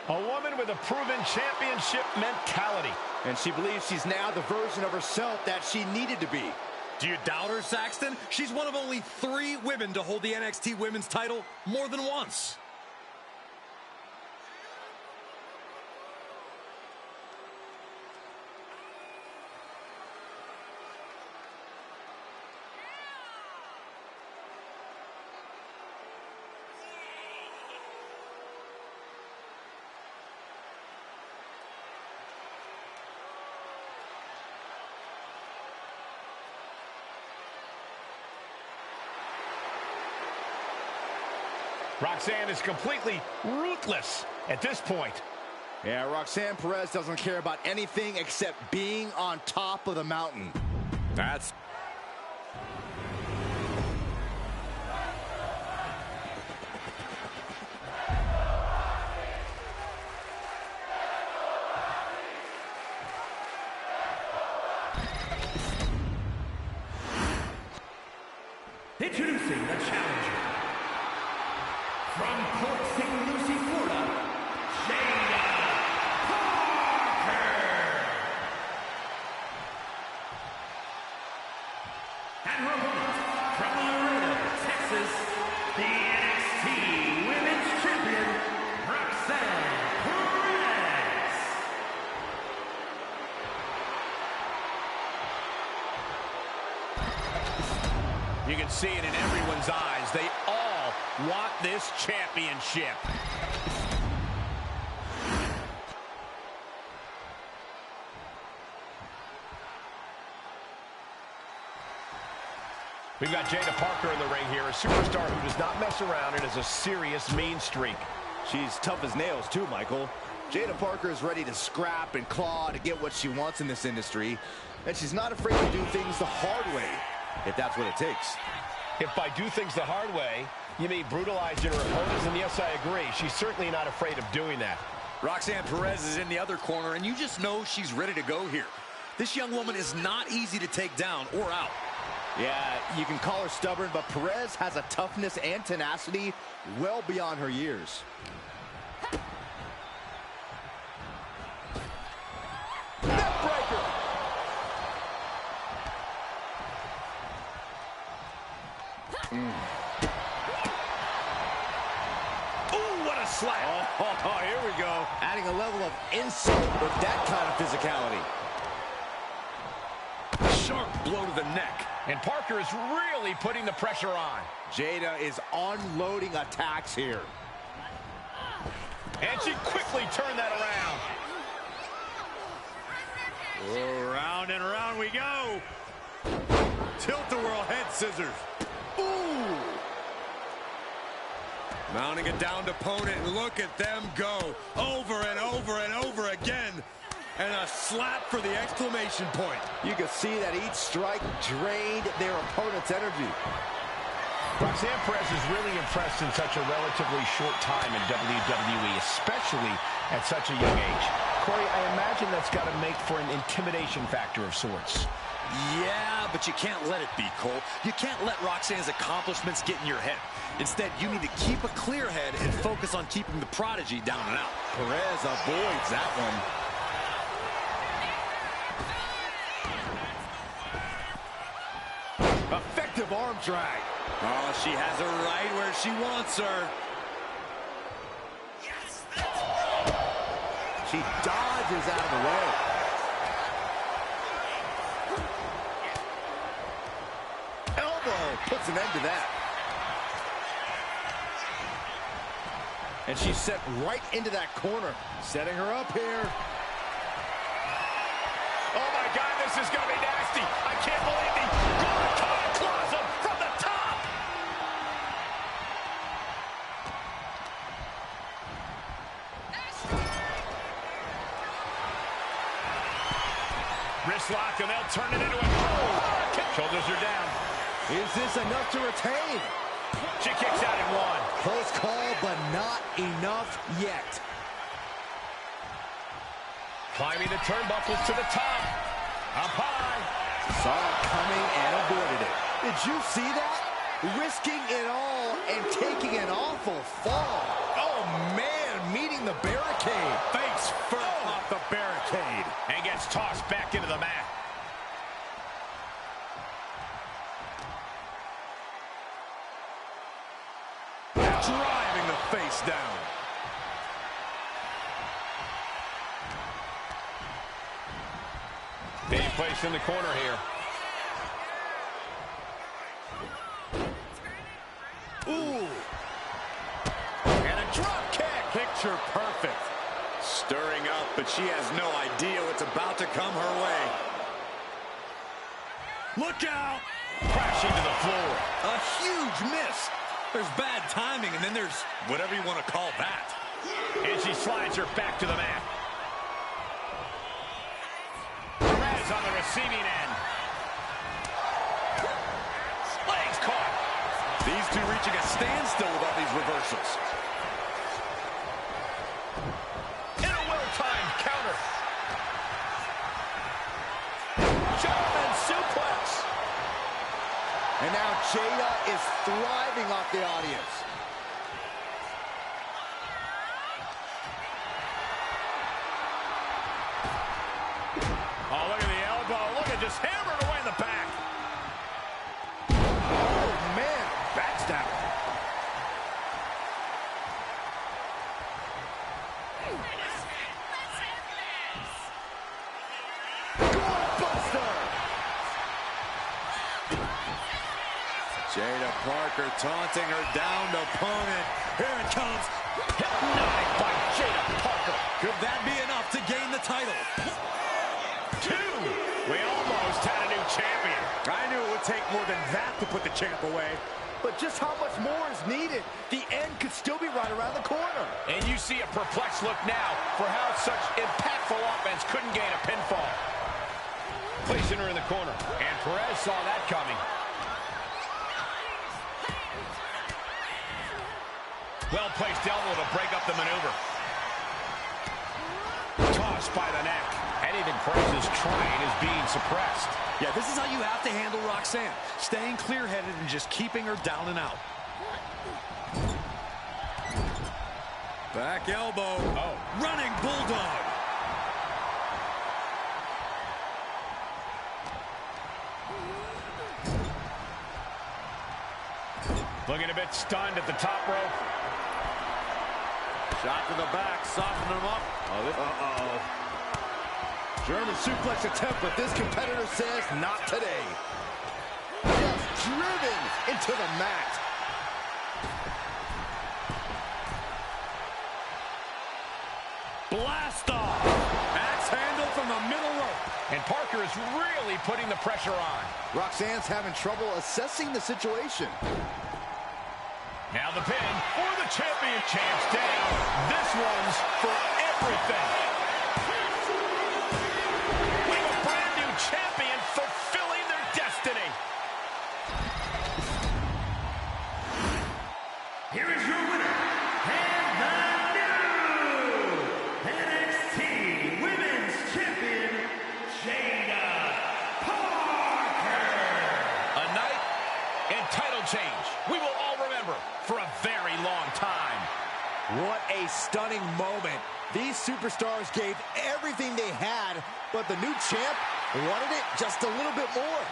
A woman with a proven championship mentality. And she believes she's now the version of herself that she needed to be. Do you doubt her, Saxton? She's one of only 3 women to hold the NXT Women's title more than once. Roxanne is completely ruthless at this point. Yeah, Roxanne Perez doesn't care about anything except being on top of the mountain. That's... Introducing the challenger from Port St. Lucie, Florida, Jada Parker. And her opponent from Laredo, Texas, the NXT Women's Champion, Roxanne Perez. You can see it in everyone's eyes. They all want this championship. We've got Jada Parker in the ring here, a superstar who does not mess around and has a serious mean streak. She's tough as nails too, Michael. Jada Parker is ready to scrap and claw to get what she wants in this industry, and she's not afraid to do things the hard way, if that's what it takes. If by do things the hard way, you mean brutalizing her opponents, and yes, I agree. She's certainly not afraid of doing that. Roxanne Perez is in the other corner, and you just know she's ready to go here. This young woman is not easy to take down or out. Yeah, you can call her stubborn, but Perez has a toughness and tenacity well beyond her years. Neckbreaker! Ooh, what a slap! Oh, here we go. Adding a level of insult with that kind of physicality. Sharp blow to the neck. And Parker is really putting the pressure on. Jada is unloading attacks here. And she quickly turned that around. Round and round we go. Tilt-a-whirl head scissors. Ooh! Mounting a downed opponent, and look at them go. Over and over and over again. And a slap for the exclamation point. You can see that each strike drained their opponent's energy. Roxanne Perez is really impressed in such a relatively short time in WWE, especially at such a young age. Corey, I imagine that's got to make for an intimidation factor of sorts. Yeah, but you can't let it be, Cole. You can't let Roxanne's accomplishments get in your head. Instead, you need to keep a clear head and focus on keeping the prodigy down and out. Perez avoids that one. Effective arm drag. Oh, she has her right where she wants her. She dodges out of the way. Elbow puts an end to that. And she's set right into that corner, setting her up here. Oh, my God, this is going to be nasty. I can't believe he claws him from the top. Wrist lock, and they'll turn it into a shoulders are down. Is this enough to retain? She kicks out in one. Close call, but not enough yet. Climbing the turnbuckles to the top. Up high. Saw it coming and avoided it. Did you see that? Risking it all and taking an awful fall. Oh, man, meeting the barricade. Face first off the barricade. And gets tossed back into the mat. Driving the face down. Being placed in the corner here. Ooh. And a drop kick. Picture perfect. Stirring up, but she has no idea what's about to come her way. Look out. Crashing to the floor. A huge miss. There's bad timing, and then there's whatever you want to call that. And she slides her back to the mat. Perez on the receiving end. Legs caught. These two reaching a standstill with all these reversals. In a well-timed counter. German suplex. And now Jada is thriving off the audience. Oh, look at the elbow. Look at just hammered away in the back. Oh, man, backstab. Buster. Jada Parker taunting her downed opponent. Here it comes. Hypnotic by Jada Parker. Could that be enough to gain the title? 2. We almost had a new champion. I knew it would take more than that to put the champ away. But just how much more is needed? The end could still be right around the corner. And you see a perplexed look now for how such impactful offense couldn't gain a pinfall. Placing her in the corner. And Perez saw that coming. Well-placed elbow to break up the maneuver. Tossed by the neck. And even Perez's train is being suppressed. Yeah, this is how you have to handle Roxanne. Staying clear-headed and just keeping her down and out. Back elbow. Oh. Running bulldog. Looking a bit stunned at the top rope. Shot to the back, softening him up. Uh-oh. German suplex attempt, but this competitor says not today. Just driven into the mat. Blast off. Axe handle from the middle rope. And Parker is really putting the pressure on. Roxanne's having trouble assessing the situation. Now the pin for the champion. Champ's down. This one's for everything. We have a brand new champion fulfilling their destiny. Here is your winner, and the new NXT Women's Champion, Jada Parker. A night and title change we will all remember for a very long time. What a stunning moment. These superstars gave everything they had, but the new champ wanted it just a little bit more.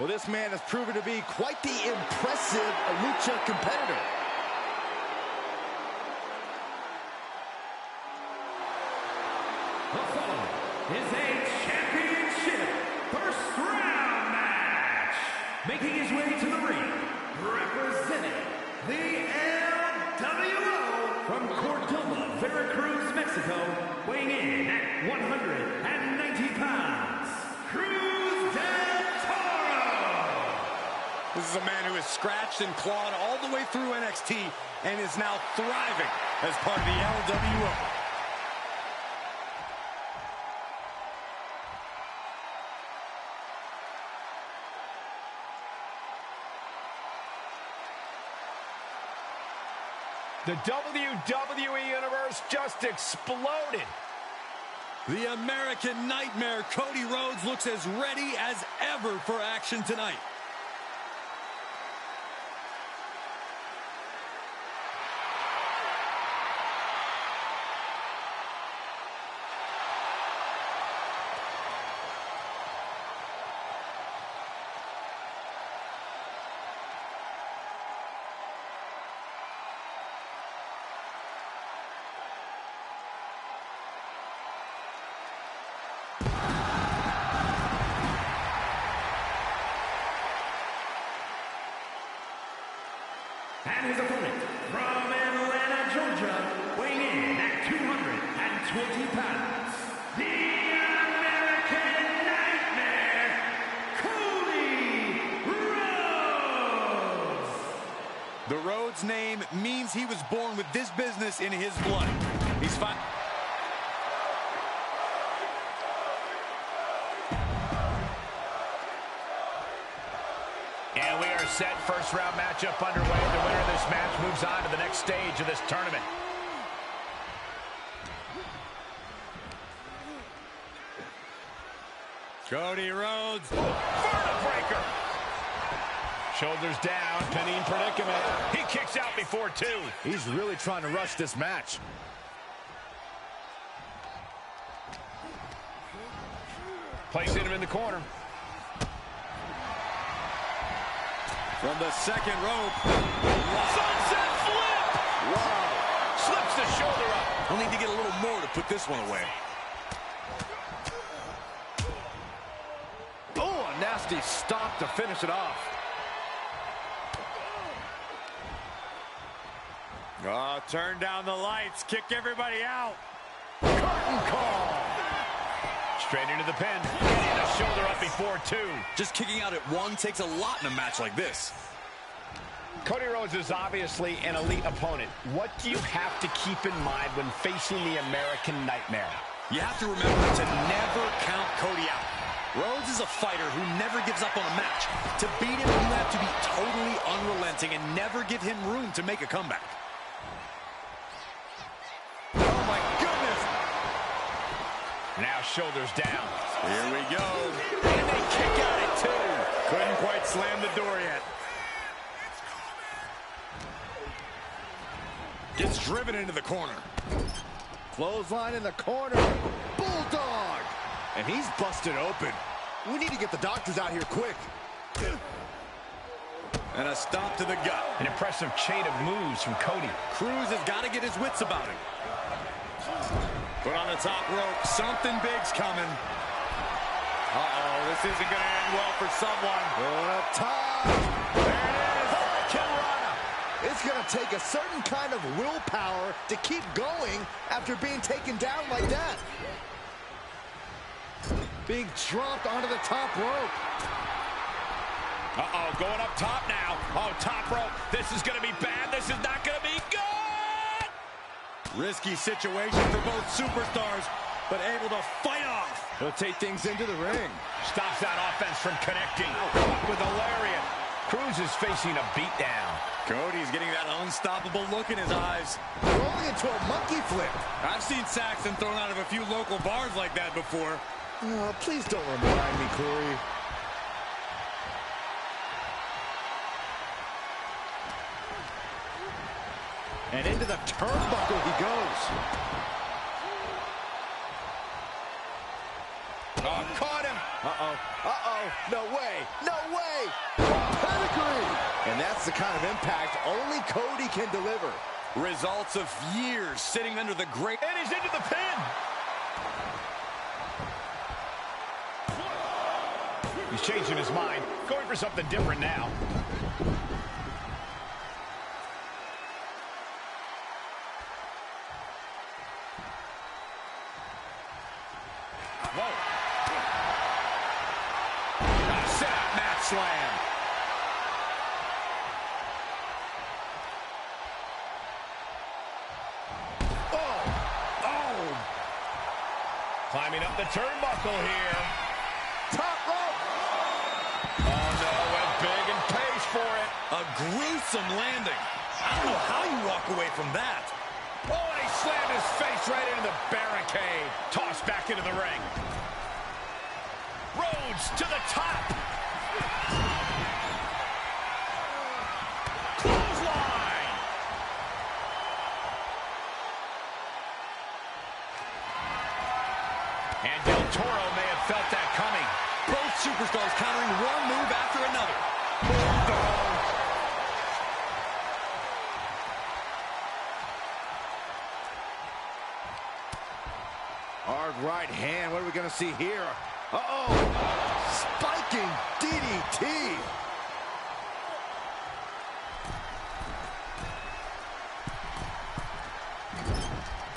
Well, this man has proven to be quite the impressive lucha competitor. The following is a championship first round match. Making his way to the ring, representing the LWO from Cordoba, Veracruz, Mexico, weighing in at 190 pounds, Cruz del Toro. This is a man who has scratched and clawed all the way through NXT and is now thriving as part of the LWO. The WWE Universe just exploded. The American Nightmare, Cody Rhodes, looks as ready as ever for action tonight. And his opponent from Atlanta, Georgia, weighing in at 220 pounds, the American Nightmare, Cody Rhodes. The Rhodes name means he was born with this business in his blood. He's fine. And we are set. First round matchup underway. The winner of this match moves on to the next stage of this tournament. Cody Rhodes. Vertebreaker. Shoulders down. Pinning predicament. He kicks out before two. He's really trying to rush this match. Placing him in the corner. From the second rope. Sunset flip! Wow. Slips the shoulder up. We'll need to get a little more to put this one away. Oh, a nasty stop to finish it off. Oh, turn down the lights. Kick everybody out. Curtain call. Straight into the pin. Getting a shoulder up before two. Just kicking out at one takes a lot in a match like this. Cody Rhodes is obviously an elite opponent. What do you have to keep in mind when facing the American Nightmare? You have to remember to never count Cody out. Rhodes is a fighter who never gives up on a match. To beat him, you have to be totally unrelenting and never give him room to make a comeback. Oh, my goodness. Now shoulders down. Here we go. And they kick out at two. Couldn't quite slam the door yet. Gets driven into the corner. Clothesline in the corner. Bulldog. And he's busted open. We need to get the doctors out here quick. And a stop to the gut. An impressive chain of moves from Cody. Cruz has got to get his wits about him. Put on the top rope. Something big's coming. Uh-oh, this isn't going to end well for someone. Up top. There it is. Hurricane Rana. It's going to take a certain kind of willpower to keep going after being taken down like that. Being dropped onto the top rope. Uh-oh, going up top now. Oh, top rope. This is going to be bad. This is not going to be good. Risky situation for both superstars, but able to fight off. He'll take things into the ring. Stops that offense from connecting. With a lariat. Cruz is facing a beatdown. Cody's getting that unstoppable look in his eyes. Rolling into a monkey flip. I've seen Saxton thrown out of a few local bars like that before. Please don't remind me, Corey. And into the turnbuckle he goes. Oh, caught him. Uh-oh. Uh-oh. No way. No way. Pedigree. And that's the kind of impact only Cody can deliver. Results of years sitting under the great... And he's into the pin. He's changing his mind. Going for something different now. Whoa. Sit-out mat slam. Climbing up the turnbuckle here. Top rope. Oh, no, went big and pays for it. A gruesome landing. I don't know how you walk away from that. Oh, and he slammed his face right into the barricade. Tossed back into the ring. Rhodes to the top. Clothesline. And Del Toro may have felt that coming. Both superstars countering one move after another. Hard right hand. What are we going to see here? Uh-oh. Spiking DDT.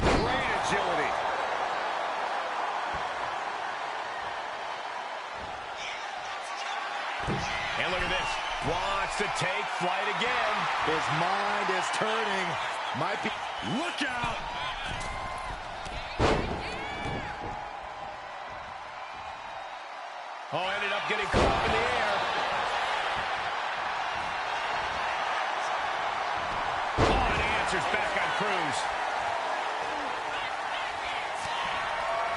Great agility. And look at this. Wants to take flight again. His mind is turning. Might be... Look out. Oh, ended up getting caught up in the air. Oh, and he answers back on Cruz.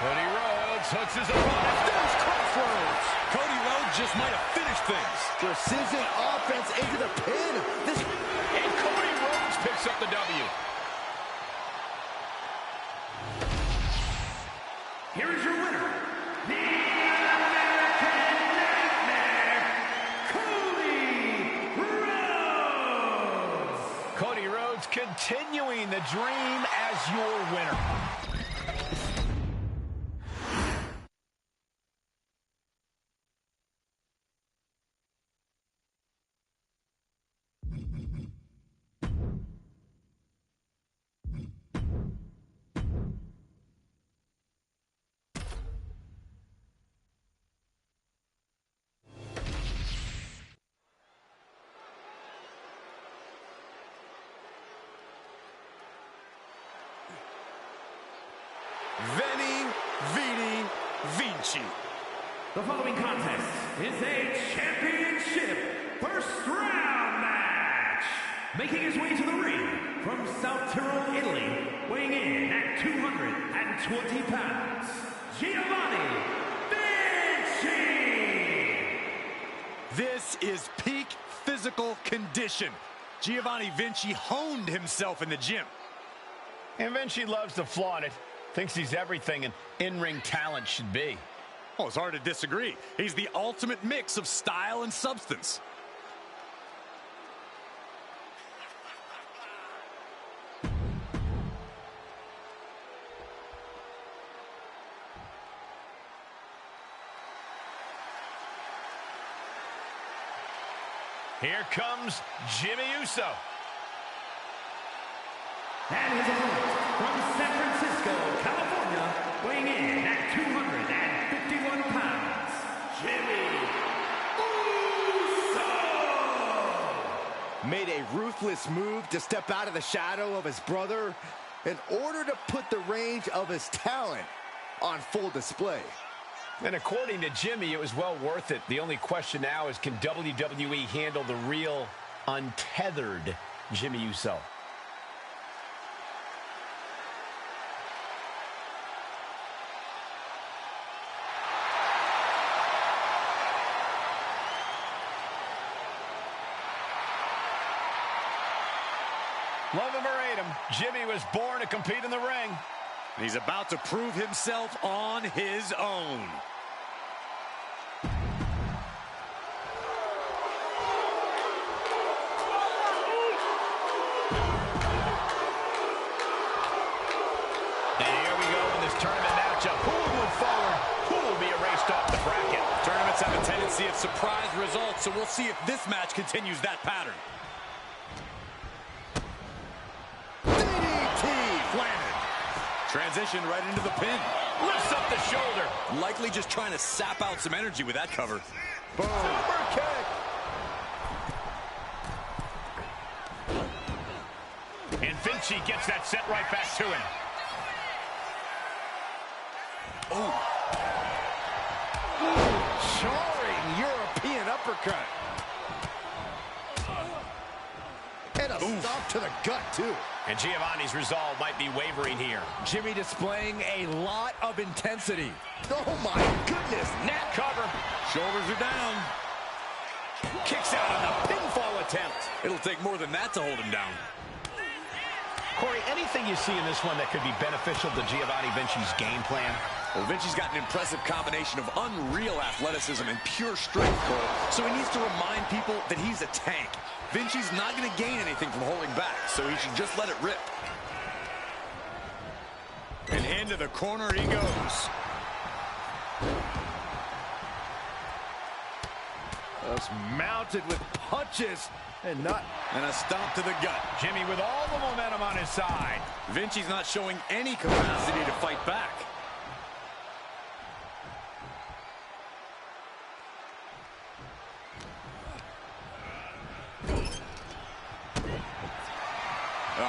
Cody Rhodes hooks his opponent. There's Crossroads. Cody Rhodes just might have finished things. Precision offense into the pin. This... And Cody Rhodes picks up the W. Here is your winner, the American Nightmare, Cody Rhodes. Cody Rhodes continuing the dream as your winner. Veni, Vidi, Vinci. The following contest is a championship first round match. Making his way to the ring from South Tyrol, Italy, weighing in at 220 pounds, Giovanni Vinci. This is peak physical condition. Giovanni Vinci honed himself in the gym. And Vinci loves to flaunt it. Thinks he's everything an in-ring talent should be. Oh, it's hard to disagree. He's the ultimate mix of style and substance. Here comes Jimmy Uso. And his opponent from San Francisco, California, weighing in at 251 pounds, Jimmy Uso. Made a ruthless move to step out of the shadow of his brother in order to put the range of his talent on full display. And according to Jimmy, it was well worth it. The only question now is, can WWE handle the real, untethered Jimmy Uso? Love him or hate him, Jimmy was born to compete in the ring. He's about to prove himself on his own. surprise results, so we'll see if this match continues that pattern. DDT! Planted. Transition right into the pin. Lifts up the shoulder. Likely just trying to sap out some energy with that cover. Boom. Super kick. And Vinci gets that set right back to him. Oh. Jarring European uppercut. And a stop to the gut, too. And Giovanni's resolve might be wavering here. Jimmy displaying a lot of intensity. Oh, my goodness. Neck cover. Shoulders are down. Kicks out on the pinfall attempt. It'll take more than that to hold him down. Corey, anything you see in this one that could be beneficial to Giovanni Vinci's game plan? Well, Vinci's got an impressive combination of unreal athleticism and pure strength, Cole. So he needs to remind people that he's a tank. Vinci's not going to gain anything from holding back, so he should just let it rip. And into the corner he goes. Just mounted with punches and a stomp to the gut. Jimmy with all the momentum on his side. Vinci's not showing any capacity to fight back.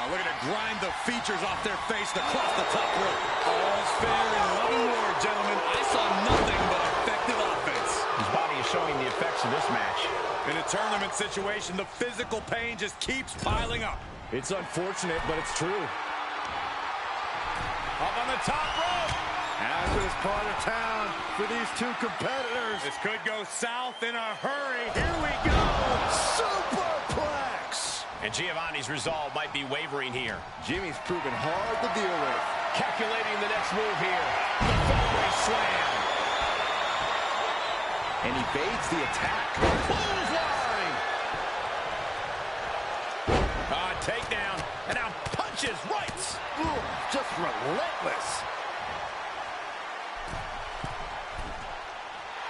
Looking to grind the features off their face and across the top rope. All's fair in love and war, gentlemen. I saw nothing but effective offense. His body is showing the effects of this match. In a tournament situation, the physical pain just keeps piling up. It's unfortunate, but it's true. Up on the top rope. Hazardous part of town for these two competitors. This could go south in a hurry. Here we go. Superplex. And Giovanni's resolve might be wavering here. Jimmy's proven hard to deal with. Calculating the next move here. The following slam. And evades the attack. Clothesline. Takedown. And now punches right. Ooh, just relentless.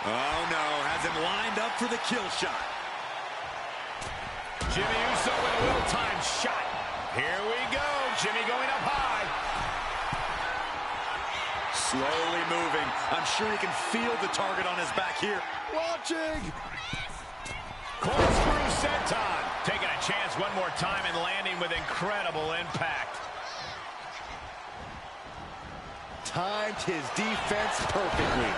Oh, no. Has him lined up for the kill shot. Jimmy Uso with a well-timed shot. Here we go. Jimmy going up high. Slowly moving. I'm sure he can feel the target on his back here. Watching. Corkscrew senton. Taking a chance one more time and landing with incredible impact. Timed his defense perfectly.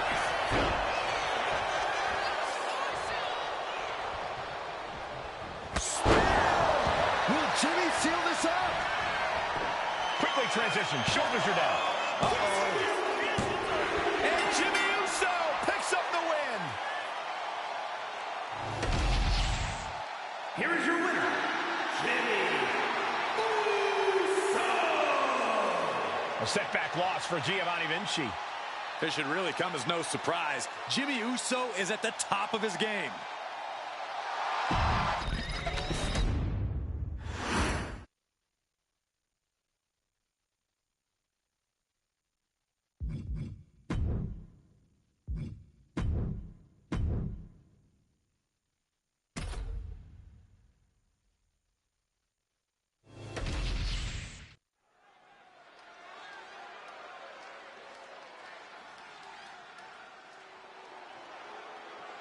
Will Jimmy seal this up? Quickly transition. Shoulders are down. And Jimmy Uso picks up the win. Here is your winner, Jimmy Uso. A setback loss for Giovanni Vinci. This should really come as no surprise. Jimmy Uso is at the top of his game.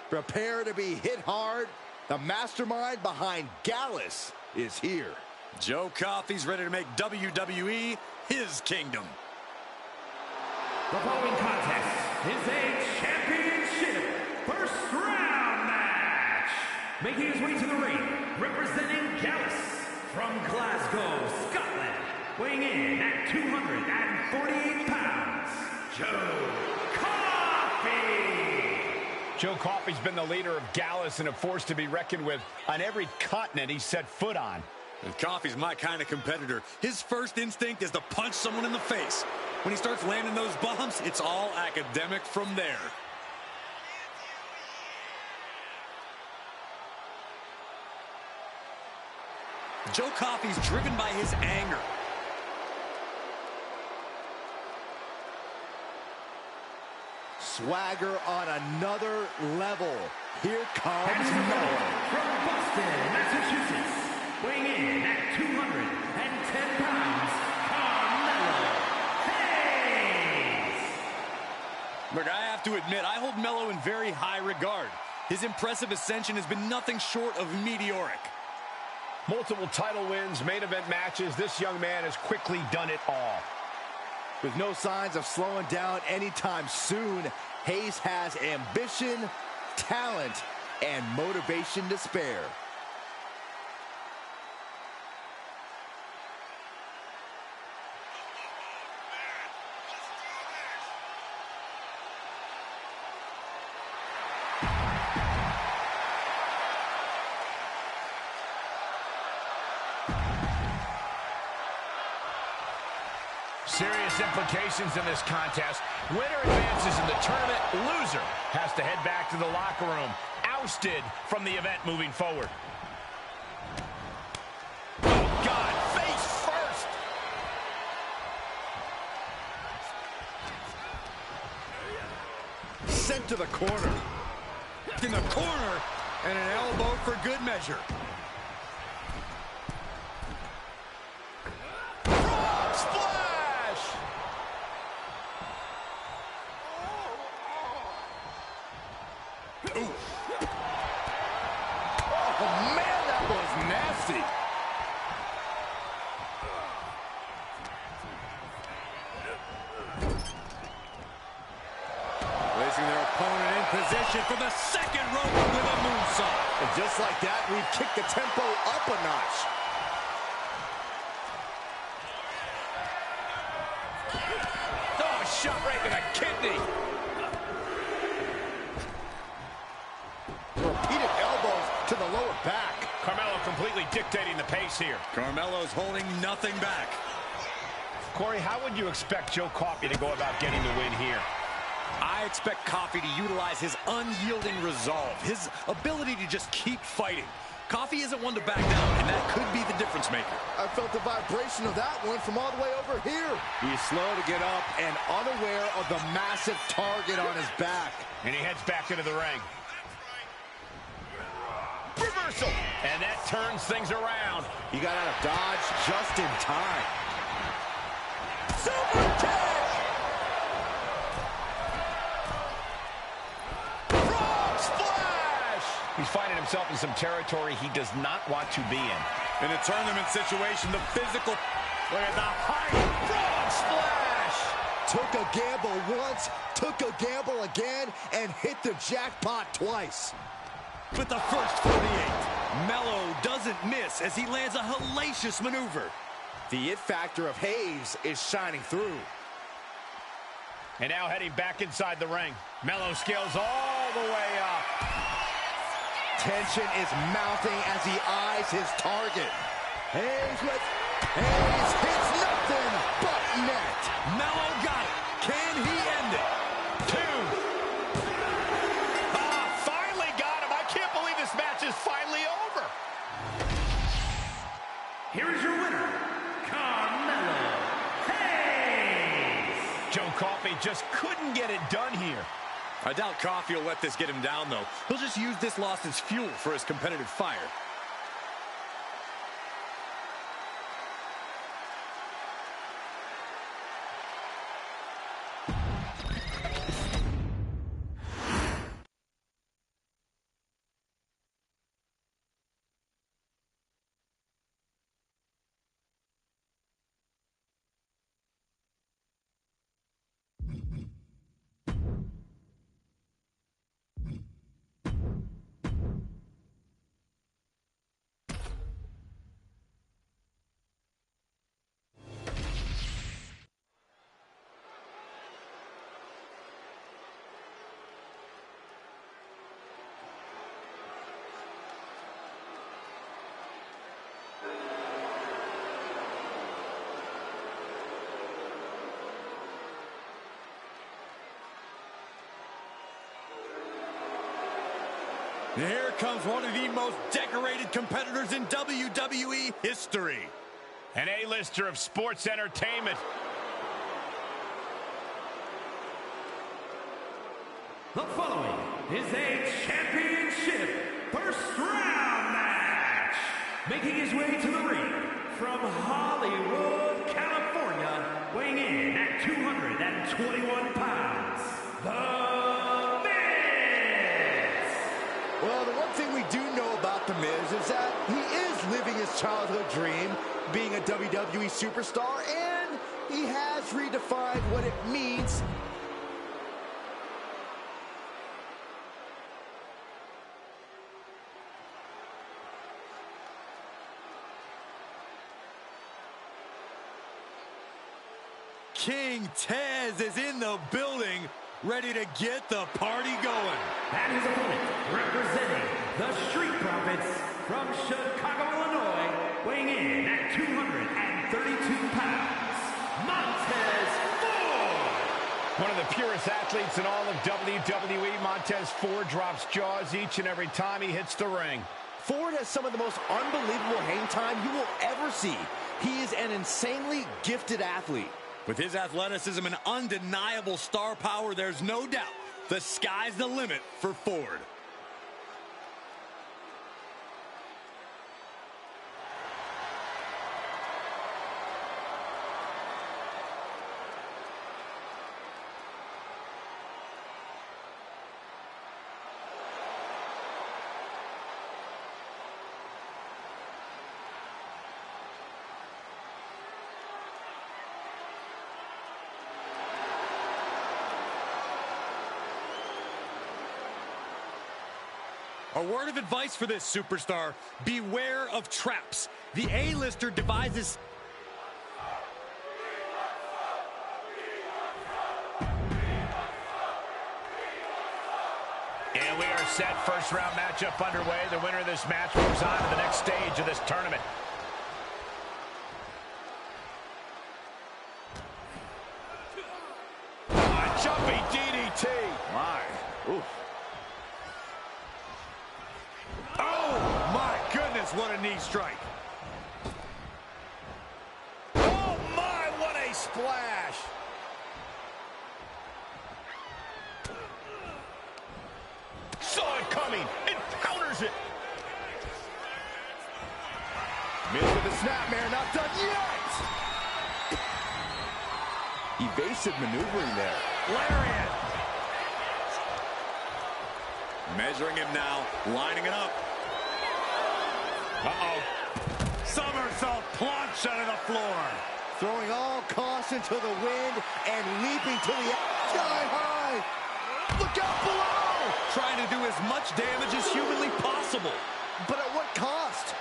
Prepare to be hit hard. The mastermind behind Gallus is here. Joe Coffey's ready to make WWE his kingdom. The following contest is a championship first round match. Making his way to the ring, representing Gallus from Glasgow, Scotland. Weighing in at 248 pounds, Joe Coffey. Joe Coffey's been the leader of Gallus and a force to be reckoned with on every continent he's set foot on. And Coffey's my kind of competitor. His first instinct is to punch someone in the face. When he starts landing those bombs, it's all academic from there. Joe Coffey's driven by his anger. Swagger on another level. Here comes And Mello. from Boston, Massachusetts, weighing in at 210 pounds, Look, I have to admit, I hold Mello in very high regard. His impressive ascension has been nothing short of meteoric. Multiple title wins, main event matches. This young man has quickly done it all. With no signs of slowing down anytime soon, Hayes has ambition, talent, and motivation to spare. Serious implications in this contest. Winner advances in the tournament. Loser has to head back to the locker room. Ousted from the event moving forward. Oh, God, face first. Sent to the corner. In the corner, and an elbow for good measure. Placing their opponent in position for the second rope with a moonsault. And just like that, we've kicked the tempo up a notch. Oh, shot right to the kidney. Repeated elbows to the lower back. Carmelo completely dictating the pace here. Carmelo's holding nothing back. Corey, how would you expect Joe Coffey to go about getting the win here? I expect Coffey to utilize his unyielding resolve, his ability to just keep fighting. Coffey isn't one to back down, and that could be the difference maker. I felt the vibration of that one from all the way over here. He's slow to get up and unaware of the massive target on his back. And he heads back into the ring. Reversal! And that turns things around. He got out of dodge just in time. Super kick! He's finding himself in some territory he does not want to be in. In a tournament situation, the physical... Look at the height! Frog splash! Took a gamble once, took a gamble again, and hit the jackpot twice. With the first 48, Mello doesn't miss as he lands a hellacious maneuver. The it factor of Hayes is shining through. And now heading back inside the ring. Mello scales all the way up. Tension is mounting as he eyes his target. Hayes hits nothing but net. Mello got it. Can he end it? Finally got him. I can't believe this match is finally over. Here is your winner, Carmelo Hayes. Joe Coffey just couldn't get it done here. I doubt Coffey will let this get him down, though. He'll just use this loss as fuel for his competitive fire. Here comes one of the most decorated competitors in WWE history. An A-lister of sports entertainment. The following is a championship first round match. Making his way to the ring from Hollywood, California, weighing in at 221 pounds, The Miz. Well, the one thing we do know about The Miz is that he is living his childhood dream, being a WWE superstar, and he has redefined what it means. King Tez is in the building, ready to get the party going. And his opponent, representing the Street Profits from Chicago, Illinois, weighing in at 232 pounds, Montez Ford. One of the purest athletes in all of WWE, Montez Ford drops jaws each and every time he hits the ring. Ford has some of the most unbelievable hang time you will ever see. He is an insanely gifted athlete. With his athleticism and undeniable star power, there's no doubt the sky's the limit for Ford. A word of advice for this superstar: beware of traps. The A-lister devises... And we are set. First round matchup underway. The winner of this match moves on to the next stage of this tournament. A jumping DDT. My. Ooh. Oh, my goodness, what a knee strike. Oh my, what a splash. Saw it coming and counters it. Miz with the snapmare, not done yet. Evasive maneuvering there. Lariat. Measuring him now, lining it up. Uh-oh. Somersault plunge out of the floor. Throwing all caution to the wind and leaping to the sky high. Look out below! Trying to do as much damage as humanly possible. But at what cost?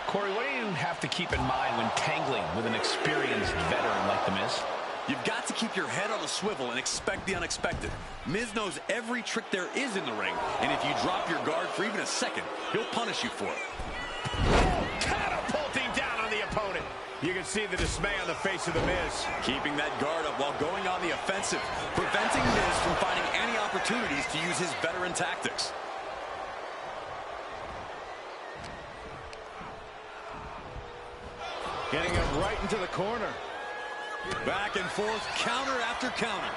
Corey, what do you have to keep in mind when tangling with an experienced veteran like The Miz? You've got to keep your head on a swivel and expect the unexpected. Miz knows every trick there is in the ring, and if you drop your guard for even a second, he'll punish you for it. Oh, catapulting down on the opponent. You can see the dismay on the face of The Miz. Keeping that guard up while going on the offensive, preventing Miz from finding any opportunities to use his veteran tactics. Getting him right into the corner. Back and forth, counter after counter.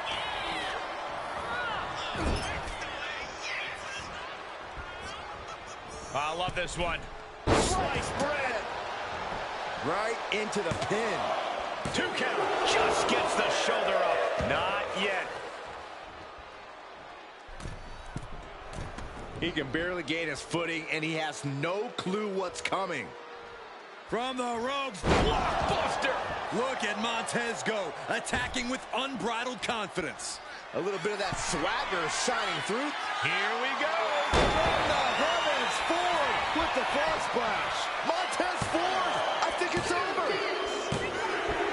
I love this one. Sliced bread. Right into the pin. 2 count. Just gets the shoulder up. Not yet. He can barely gain his footing, and he has no clue what's coming. From the ropes, Blockbuster. look at Montez go, attacking with unbridled confidence. A little bit of that swagger shining through. Here we go. From the heavens, Ford with the frog splash. Montez Ford, I think it's over.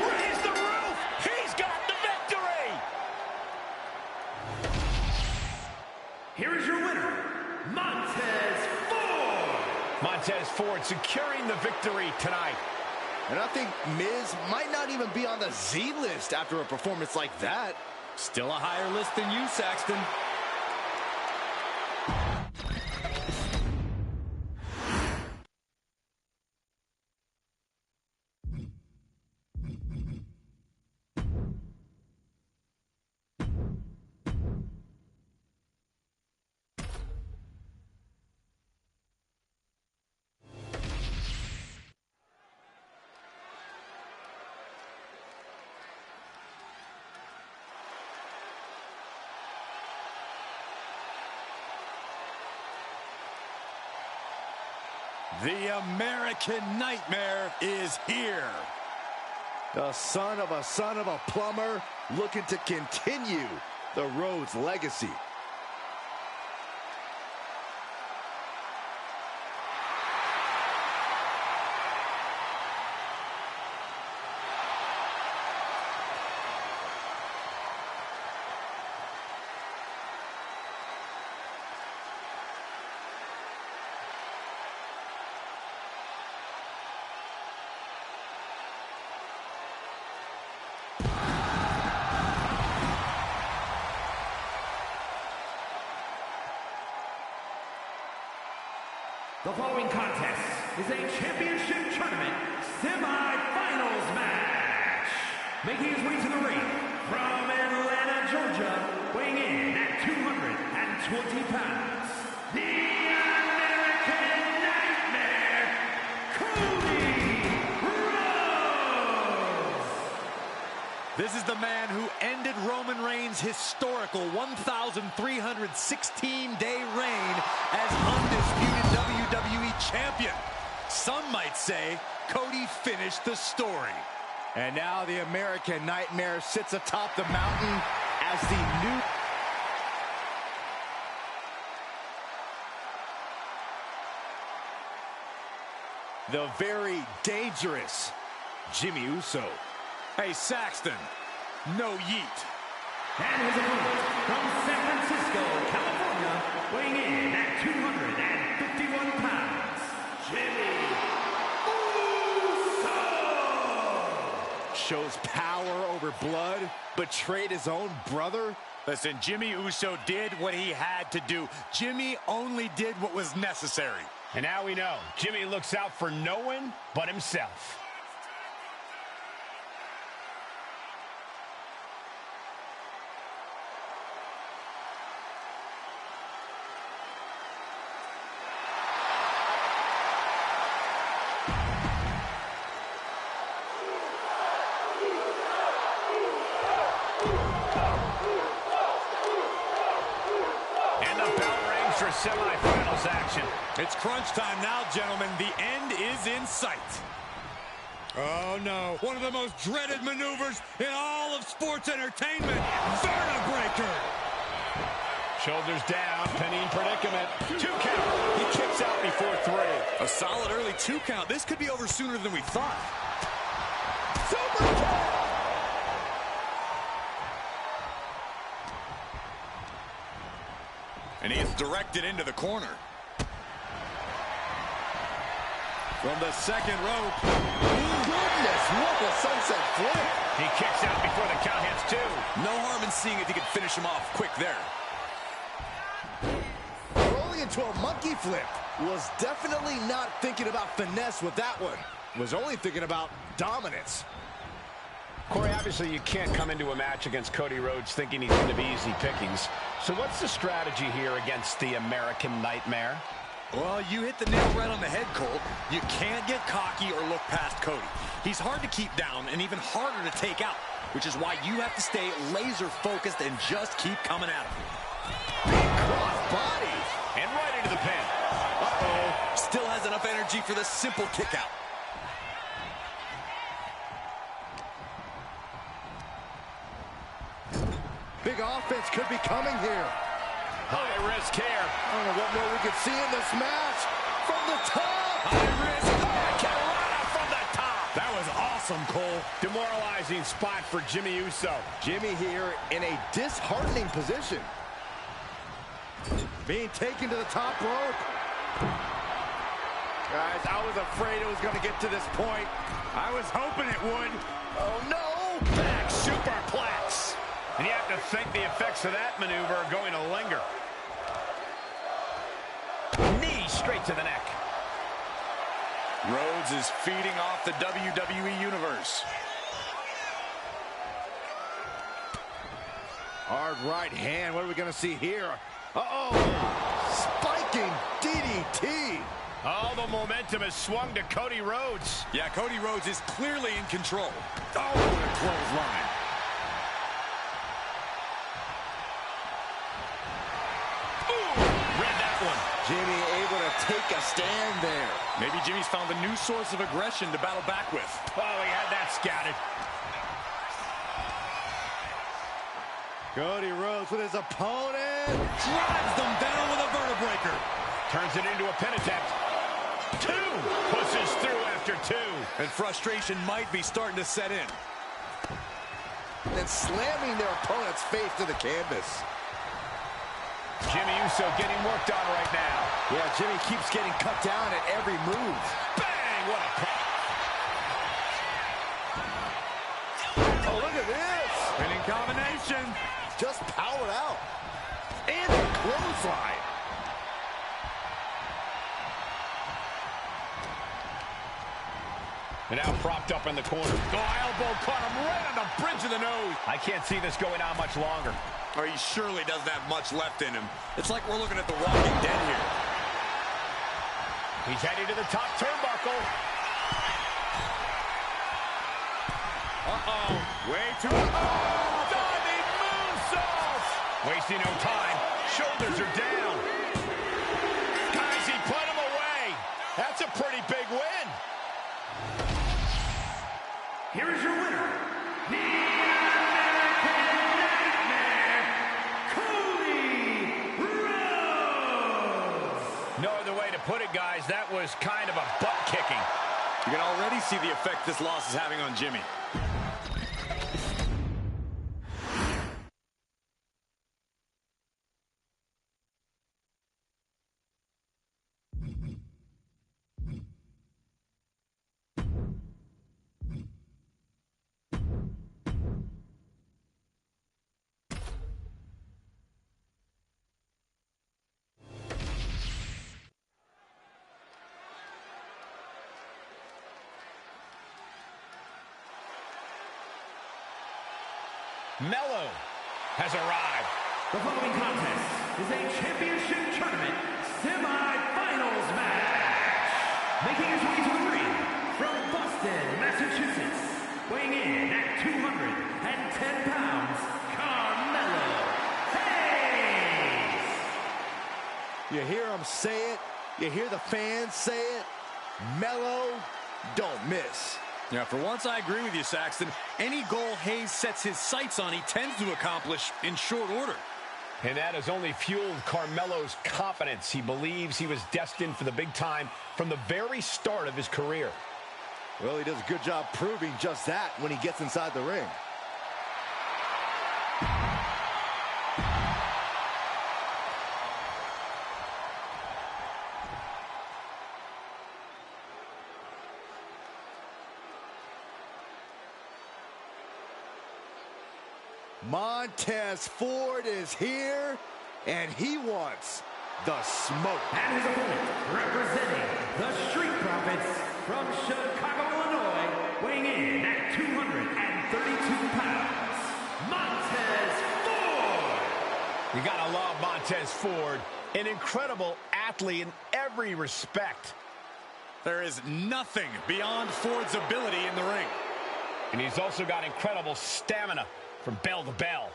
Raise the roof. He's got the victory. Here is your winner, Montez Ford. Montez Ford securing the victory tonight. And I think Miz might not even be on the Z list after a performance like that. Still a higher list than you, Saxton. The American Nightmare is here. The son of a plumber looking to continue the Rhodes legacy. The following contest is a championship tournament semi-finals match. Making his way to the ring from Atlanta, Georgia, weighing in at 220 pounds, the American Nightmare, Cody Rhodes. This is the man who ended Roman Reigns' historical 1,316-day reign as undisputed WWE champion. Some might say Cody finished the story. And now the American Nightmare sits atop the mountain as the new... The very dangerous Jimmy Uso. Hey, Saxton, no yeet. And his opponent from San Francisco, California, weighing in at 251 pounds, Jimmy Uso! Shows power over blood, betrayed his own brother. Listen, Jimmy Uso did what he had to do. Jimmy only did what was necessary. And now we know, Jimmy looks out for no one but himself. For semifinals action. It's crunch time now, gentlemen. The end is in sight. Oh, no. One of the most dreaded maneuvers in all of sports entertainment. Vertebreaker. Shoulders down, pinning predicament. 2 count. He kicks out before 3. A solid early 2 count. This could be over sooner than we thought. Super kick! And he is directed into the corner. From the second rope. Goodness, what a sunset flip. He kicks out before the count hits 2. No harm in seeing if he can finish him off quick there. Rolling into a monkey flip. Was definitely not thinking about finesse with that one. Was only thinking about dominance. Corey, obviously you can't come into a match against Cody Rhodes thinking he's going to be easy pickings. So what's the strategy here against the American Nightmare? Well, you hit the nail right on the head, Colt. You can't get cocky or look past Cody. He's hard to keep down and even harder to take out, which is why you have to stay laser-focused and just keep coming at him. Big cross body. And right into the pin. Uh-oh. Still has enough energy for the simple kick out. Big offense could be coming here. High risk here. I don't know what more we could see in this match. From the top. High risk. Carolina from the top. That was awesome, Cole. Demoralizing spot for Jimmy Uso. Jimmy here in a disheartening position. Being taken to the top rope. Guys, I was afraid it was going to get to this point. I was hoping it would. Oh, no. Back superplex. And you have to think the effects of that maneuver are going to linger. Knee straight to the neck. Rhodes is feeding off the WWE Universe. Hard right hand. What are we going to see here? Uh-oh. Spiking DDT. Oh, the momentum has swung to Cody Rhodes. Yeah, Cody Rhodes is clearly in control. Oh, what a clothesline. Jimmy able to take a stand there. Maybe Jimmy's found a new source of aggression to battle back with. Oh, he had that scouted. Cody Rhodes with his opponent. Drives them down with a vertebreaker. Turns it into a pin attempt. 2. Pushes through after 2. And frustration might be starting to set in. Then slamming their opponent's face to the canvas. Jimmy Uso getting worked on right now. Yeah, Jimmy keeps getting cut down at every move. Bang! What a pop. Oh, look at this. Winning combination. Just powered out. And a clothesline. And now propped up in the corner. Oh, elbow caught him right on the bridge of the nose. I can't see this going on much longer. Or he surely doesn't have much left in him. It's like we're looking at The Walking Dead here. He's heading to the top turnbuckle. Uh-oh. Way too... Diving moonsault! Wasting no time. Shoulders are down. Guys, he put him away. That's a pretty big win. Here is your winner, the American Nightmare, Cody Rhodes. No other way to put it, guys. That was kind of a butt kicking. You can already see the effect this loss is having on Jimmy. Mello has arrived. The following contest is a championship tournament semi-finals match. Making his way to the ring from Boston, Massachusetts, weighing in at 210 pounds, Carmelo Hayes. You hear him say it. You hear the fans say it. Mello, don't miss. Yeah, for once I agree with you, Saxton. Any goal Hayes sets his sights on, he tends to accomplish in short order. And that has only fueled Carmelo's confidence. He believes he was destined for the big time from the very start of his career. Well, he does a good job proving just that when he gets inside the ring. Montez Ford is here, and he wants the smoke. And his opponent, representing the Street Profits from Chicago, Illinois, weighing in at 232 pounds, Montez Ford. You gotta love Montez Ford, an incredible athlete in every respect. There is nothing beyond Ford's ability in the ring. And he's also got incredible stamina from bell to bell.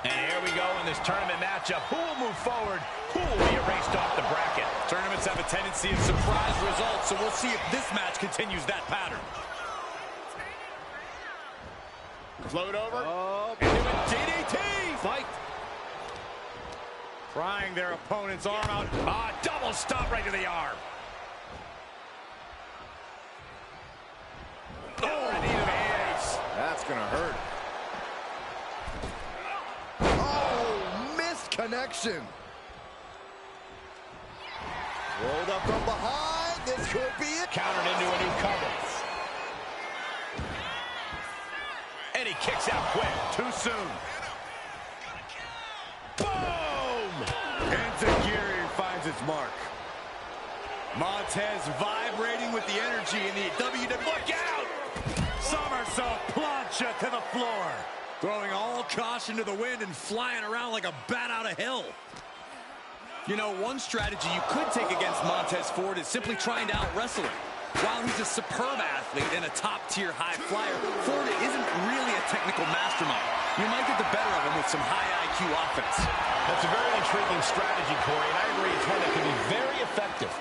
And here we go in this tournament matchup. Who will move forward? Who will be erased off the bracket? Tournaments have a tendency of surprise results, so we'll see if this match continues that pattern. Float over. Into a DDT. Fight. Prying their opponent's arm out. Double stomp right to the arm. Oh, knee to the face. That's gonna hurt. Oh, missed connection. Rolled up from behind. This could be it. Countered into a new cover. And he kicks out quick. Too soon. Boom! Enziguri finds its mark. Montez vibrating with the energy in the WWE. Look out! Somersault plancha to the floor. Throwing all caution to the wind and flying around like a bat out of hell. You know, one strategy you could take against Montez Ford is simply trying to out-wrestle him. While he's a superb athlete and a top-tier high flyer, Ford isn't really a technical mastermind. You might get the better of him with some high IQ offense. That's a very intriguing strategy, Corey, and I agree it's one that can be very effective.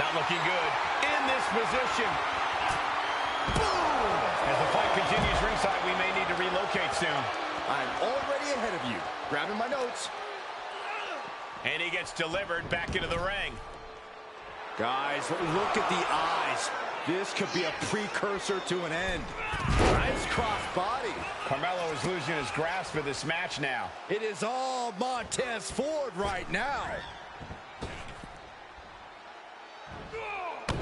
Not looking good in this position. Boom! As the fight continues ringside, we may need to relocate soon. I'm already ahead of you. Grabbing my notes. And he gets delivered back into the ring. Guys, look at the eyes. This could be a precursor to an end. Nice cross body. Carmelo is losing his grasp of this match now. It is all Montez Ford right now.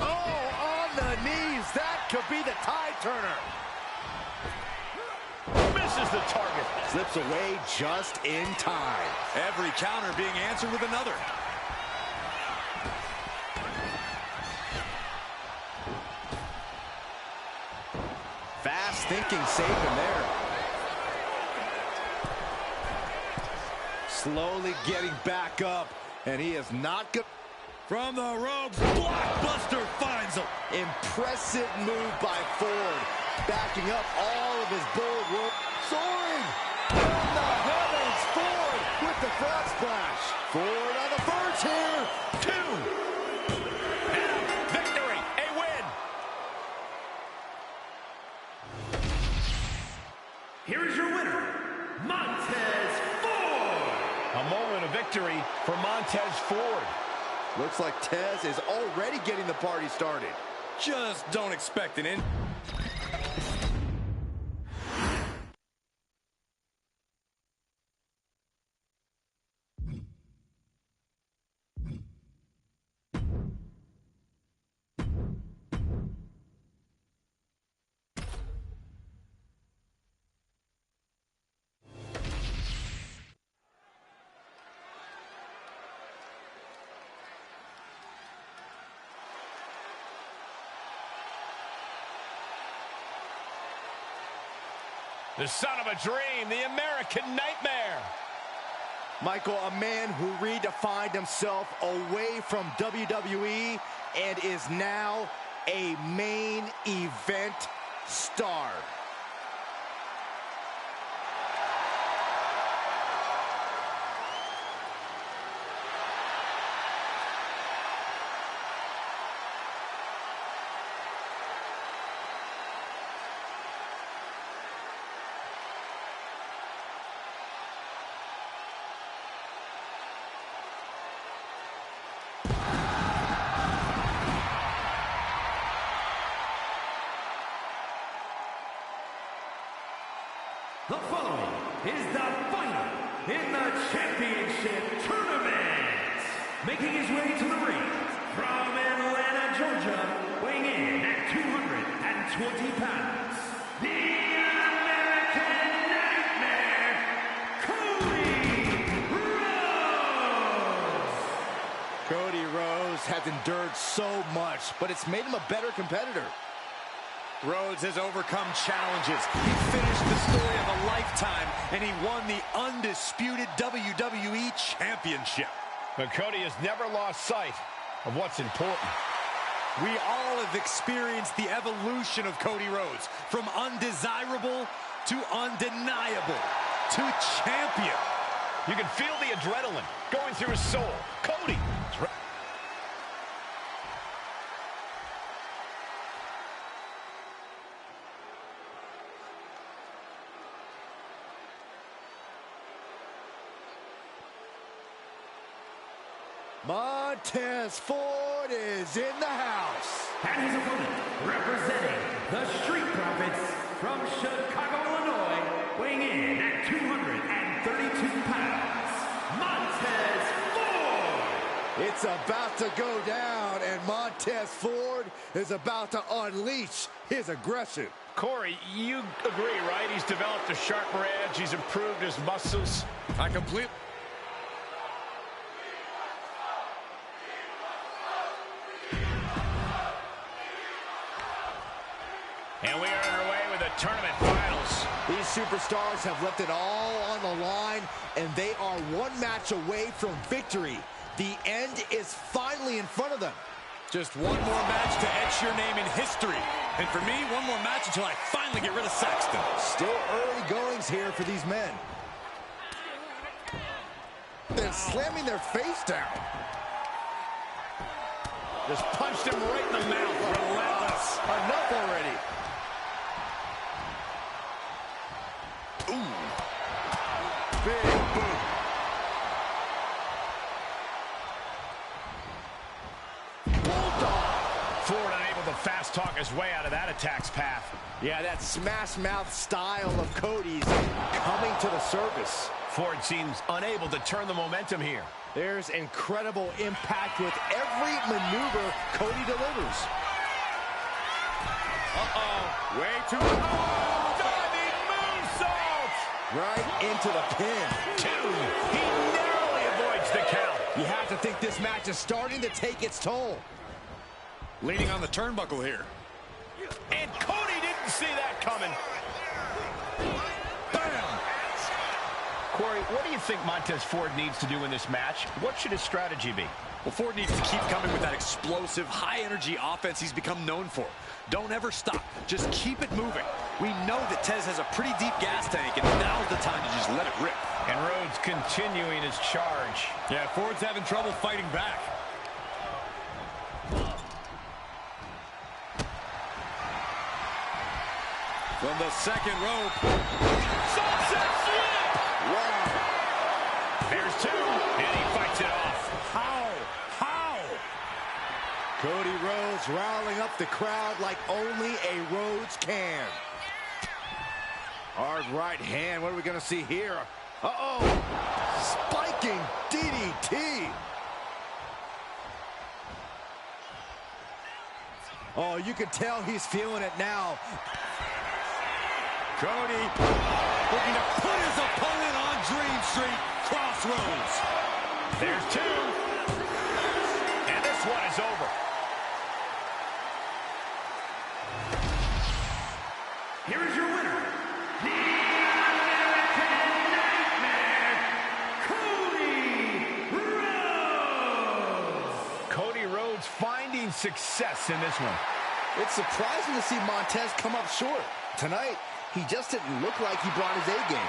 Oh, on the knees. That could be the tide turner. Misses the target. Slips away just in time. Every counter being answered with another. Fast thinking saved him there. Slowly getting back up, and he is not good. From the ropes, Blockbuster finds him. Impressive move by Ford, backing up all of his bold work. Soaring from the heavens, Ford with the frog splash. Ford on the verge here. 2. And victory, a win. Here is your winner, Montez Ford. A moment of victory for Montez Ford. Looks like Tez is already getting the party started. Just don't expect an in. The son of a dream, the American Nightmare. Michael, a man who redefined himself away from WWE and is now a main event star. The following is the final in the championship tournament. Making his way to the ring from Atlanta, Georgia, weighing in at 220 pounds, the American Nightmare, Cody Rhodes. Cody Rhodes has endured so much, but it's made him a better competitor. Rhodes has overcome challenges. He finished the story of a lifetime, and he won the undisputed WWE Championship. But Cody has never lost sight of what's important. We all have experienced the evolution of Cody Rhodes, from undesirable to undeniable to champion. You can feel the adrenaline going through his soul. Cody. Montez Ford is in the house. And his opponent, representing the Street Profits from Chicago, Illinois, weighing in at 232 pounds, Montez Ford. It's about to go down, and Montez Ford is about to unleash his aggression. Corey, you agree, right? He's developed a sharper edge. He's improved his muscles. I completely... And we are underway with a tournament finals. These superstars have left it all on the line, and they are one match away from victory. The end is finally in front of them. Just one more match to etch your name in history. And for me, one more match until I finally get rid of Saxton. Still early goings here for these men. They're slamming their face down. Just punched him right in the mouth. Relentless. Enough already. Ooh. Big boot. Ford unable to fast talk his way out of that attack's path. Yeah, that smash mouth style of Cody's coming to the surface. Ford seems unable to turn the momentum here. There's incredible impact with every maneuver Cody delivers. Uh-oh. Way too low. Diving moonsault. Right into the pin. 2. He narrowly avoids the count. You have to think this match is starting to take its toll. Leaning on the turnbuckle here. And Cody didn't see that coming. Bam! Corey, what do you think Montez Ford needs to do in this match? What should his strategy be? Well, Ford needs to keep coming with that explosive, high-energy offense he's become known for. Don't ever stop. Just keep it moving. We know that Tez has a pretty deep gas tank, and now's the time to just let it rip. And Rhodes continuing his charge. Yeah, Ford's having trouble fighting back. From the second rope. Sunset flip! Wow. There's 2, and he fights it off. How? Cody Rhodes riling up the crowd like only a Rhodes can. Hard right hand. What are we going to see here? Uh-oh. Spiking DDT. Oh, you can tell he's feeling it now. Cody looking to put his opponent on Dream Street. Crossroads. There's 2. And this one is over. Here is your winner, the American Nightmare, Cody Rhodes. Cody Rhodes finding success in this one. It's surprising to see Montez come up short. Tonight, he just didn't look like he brought his A game.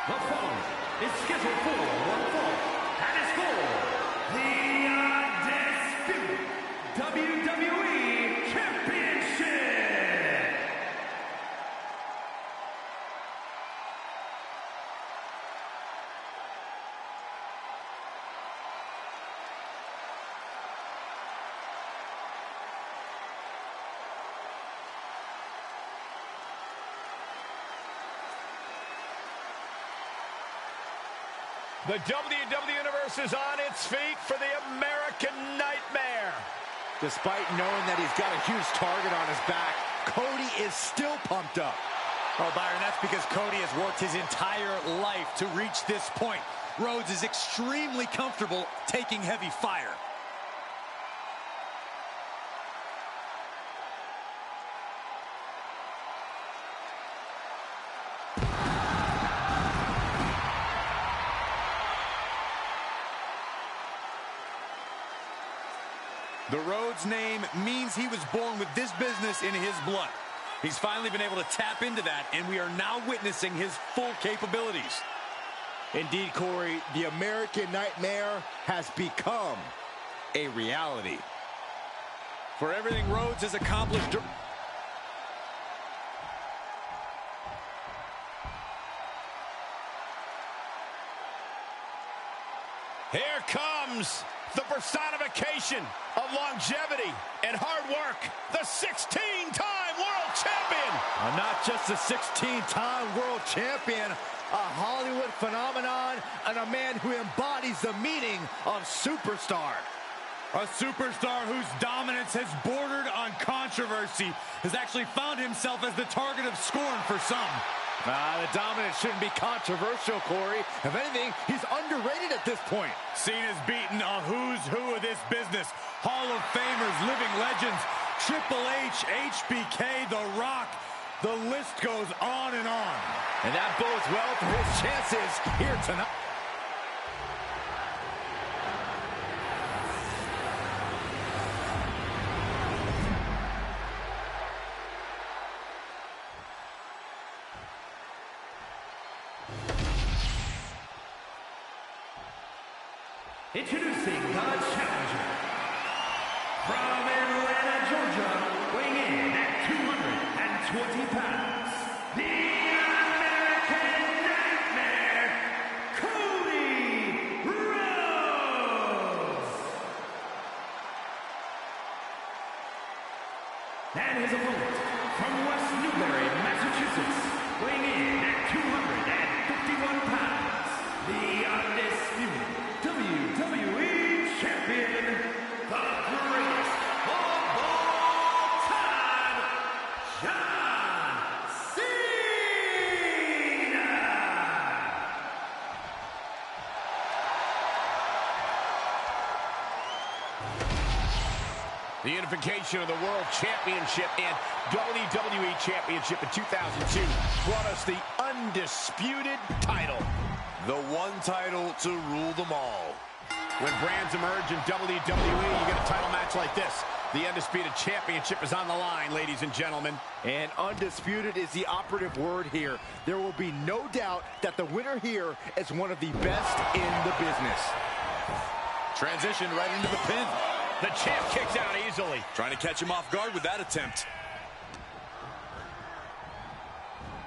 The following is scheduled for one fall, and is for the undisputed WWE Championship. The WWE Universe is on its feet for the American Nightmare. Despite knowing that he's got a huge target on his back, Cody is still pumped up. Oh, Byron, that's because Cody has worked his entire life to reach this point. Rhodes is extremely comfortable taking heavy fire. The Rhodes name means he was born with this business in his blood. He's finally been able to tap into that, and we are now witnessing his full capabilities. Indeed, Corey, the American Nightmare has become a reality. For everything Rhodes has accomplished... Here comes The personification of longevity and hard work. The 16-time world champion. Not just a 16-time world champion, a Hollywood phenomenon, and a man who embodies the meaning of superstar. A superstar whose dominance has bordered on controversy has actually found himself as the target of scorn for some. The dominance shouldn't be controversial, Corey. If anything, he's underrated at this point. Seen as beating a who's who of this business. Hall of Famers, living legends, Triple H, HBK, The Rock. The list goes on and on. And that bodes well for his chances here tonight. Introducing the challenger from Atlanta, Georgia, weighing in at 220 pounds, the American Nightmare, Cody Rhodes. And his opponent from West Newbury, Massachusetts, weighing in at 251 pounds, the undisputed WWE Champion, the greatest of all time, John Cena! The unification of the World Championship and WWE Championship in 2002 brought us the undisputed title. The one title to rule them all. When brands emerge in WWE, you get a title match like this. The Undisputed Championship is on the line, ladies and gentlemen. And undisputed is the operative word here. There will be no doubt that the winner here is one of the best in the business. Transition right into the pin. The champ kicks out easily. Trying to catch him off guard with that attempt.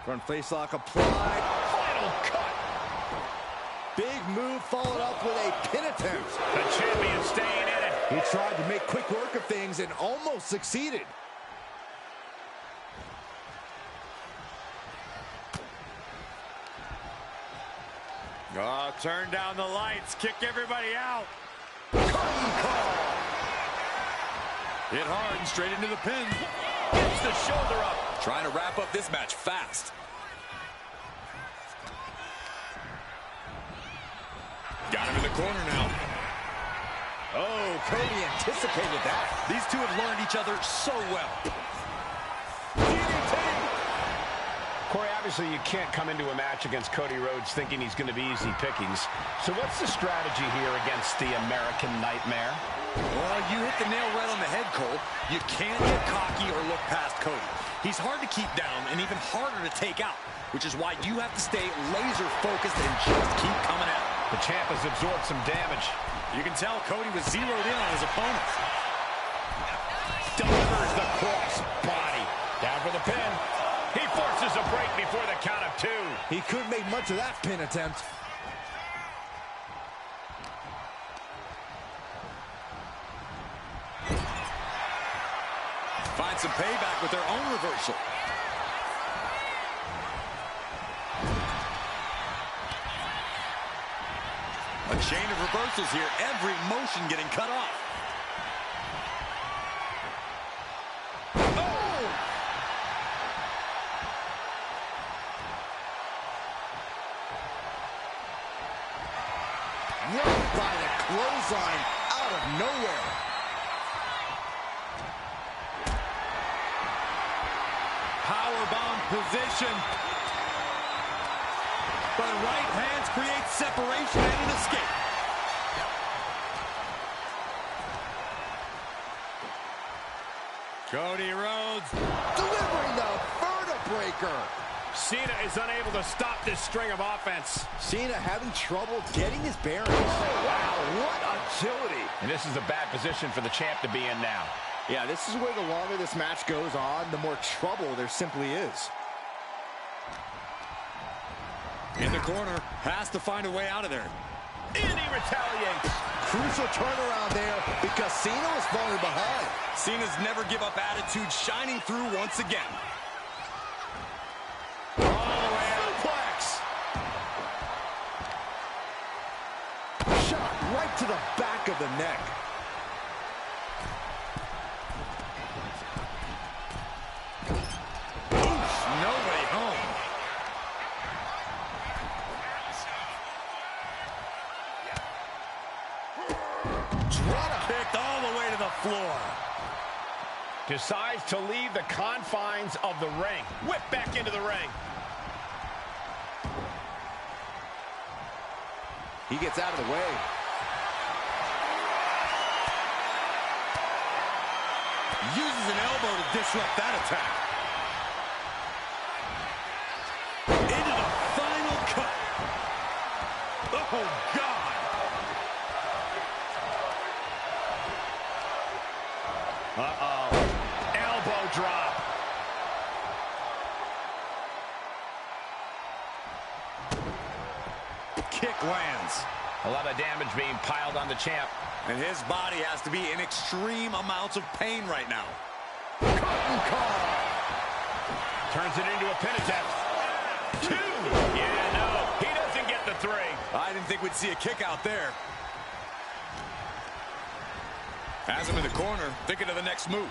Front face lock applied. Final cut. Big move followed up with a pin attempt. The champion staying in it. He tried to make quick work of things and almost succeeded. Oh, turn down the lights. Kick everybody out. Hit hard and straight into the pin. Gets the shoulder up. Trying to wrap up this match fast. Got him in the corner now. Oh, Cody anticipated that. These two have learned each other so well. Corey, obviously you can't come into a match against Cody Rhodes thinking he's going to be easy pickings. So what's the strategy here against the American Nightmare? Well, you hit the nail right on the head, Cole. You can't get cocky or look past Cody. He's hard to keep down and even harder to take out, which is why you have to stay laser focused and just keep coming at him. The champ has absorbed some damage. You can tell Cody was zeroed in on his opponent. Delivers the cross body. Down for the pin. He forces a break before the count of two. He couldn't make much of that pin attempt. Find some payback with their own reversal. A chain of reversals here. Every motion getting cut off. Oh! Right by the clothesline out of nowhere. Powerbomb position. But right hands create separation and an escape. Cody Rhodes Delivering the vertebreaker. Cena is unable to stop this string of offense. Cena having trouble getting his bearings. Wow, what agility. And this is a bad position for the champ to be in now. Yeah, this is where the longer this match goes on, the more trouble there simply is. in the corner, has to find a way out of there. And he retaliates. crucial turnaround there because Cena was falling behind. Cena's never give up attitude, shining through once again. Suplex. Shot right to the back of the neck. Oof, no way home. Drop Kicked all the way to the floor. Decides to leave the confines of the ring. Whip back into the ring. He gets out of the way. Uses an elbow to disrupt that attack. Into the final cut. Oh, God. Uh-oh. Elbow drop. Kick lands. A lot of damage being piled on the champ. And his body has to be in extreme amounts of pain right now. Curtain call. Turns it into a pin attempt. 2. Yeah, no. He doesn't get the 3. I didn't think we'd see a kick out there. Has him in the corner, thinking of the next move.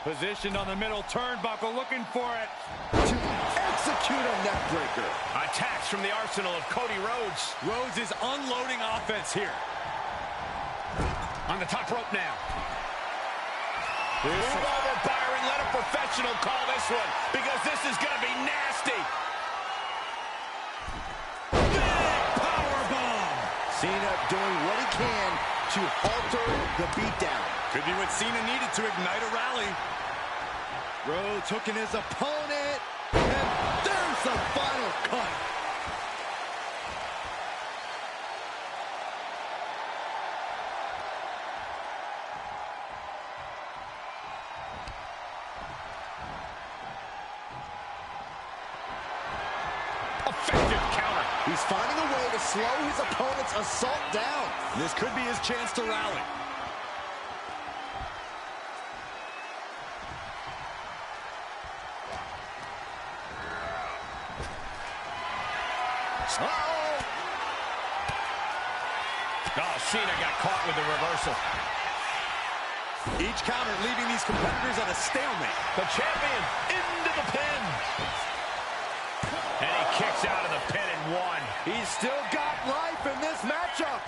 Positioned on the middle turnbuckle, looking for it. To execute a neckbreaker. Attacks from the arsenal of Cody Rhodes. Rhodes is unloading offense here. On the top rope now. Move over, Byron. Let a professional call this one, because this is going to be nasty. Big powerbomb. Cena doing what he can to alter the beatdown. Could be what Cena needed to ignite a rally. Rhodes hooking his opponent. And there's the final cut. Effective counter. He's finding a way to slow his opponent's assault down. This could be his chance to rally. Uh-oh. Oh, Cena got caught with the reversal. Each counter leaving these competitors at a stalemate. The champion into the pin. And he kicks out of the pin and 1. He's still got life in this matchup.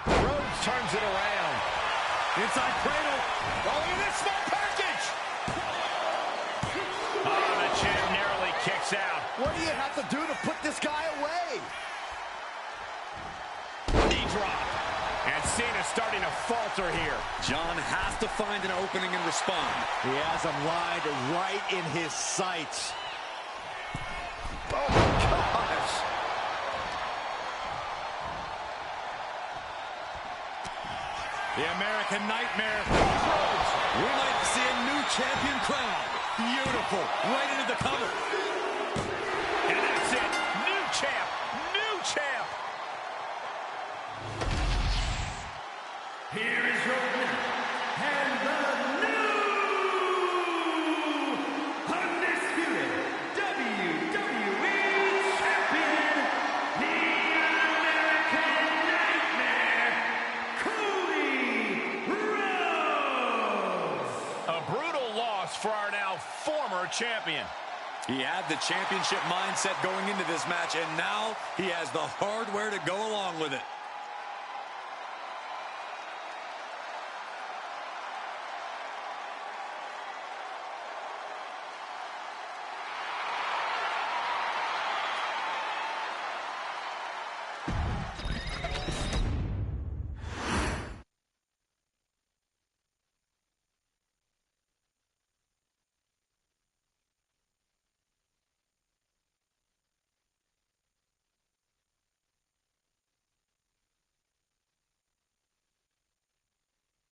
Rhodes turns it around. Inside cradle. Oh, look at this small package. Oh, the champ narrowly kicks out. What do you have to do to put this guy away? Knee drop. And Cena's starting to falter here. John has to find an opening and respond. He has him lined right in his sights. Oh, my gosh. The American Nightmare. We might see a new champion crowned. Beautiful. Right into the cover. And that's it. New champ. New champ. Here is your winner, and the new undisputed WWE Champion, the American Nightmare, Cody Rhodes. A brutal loss for our now former champion. He had the championship mindset going into this match, and now he has the hardware to go along with it.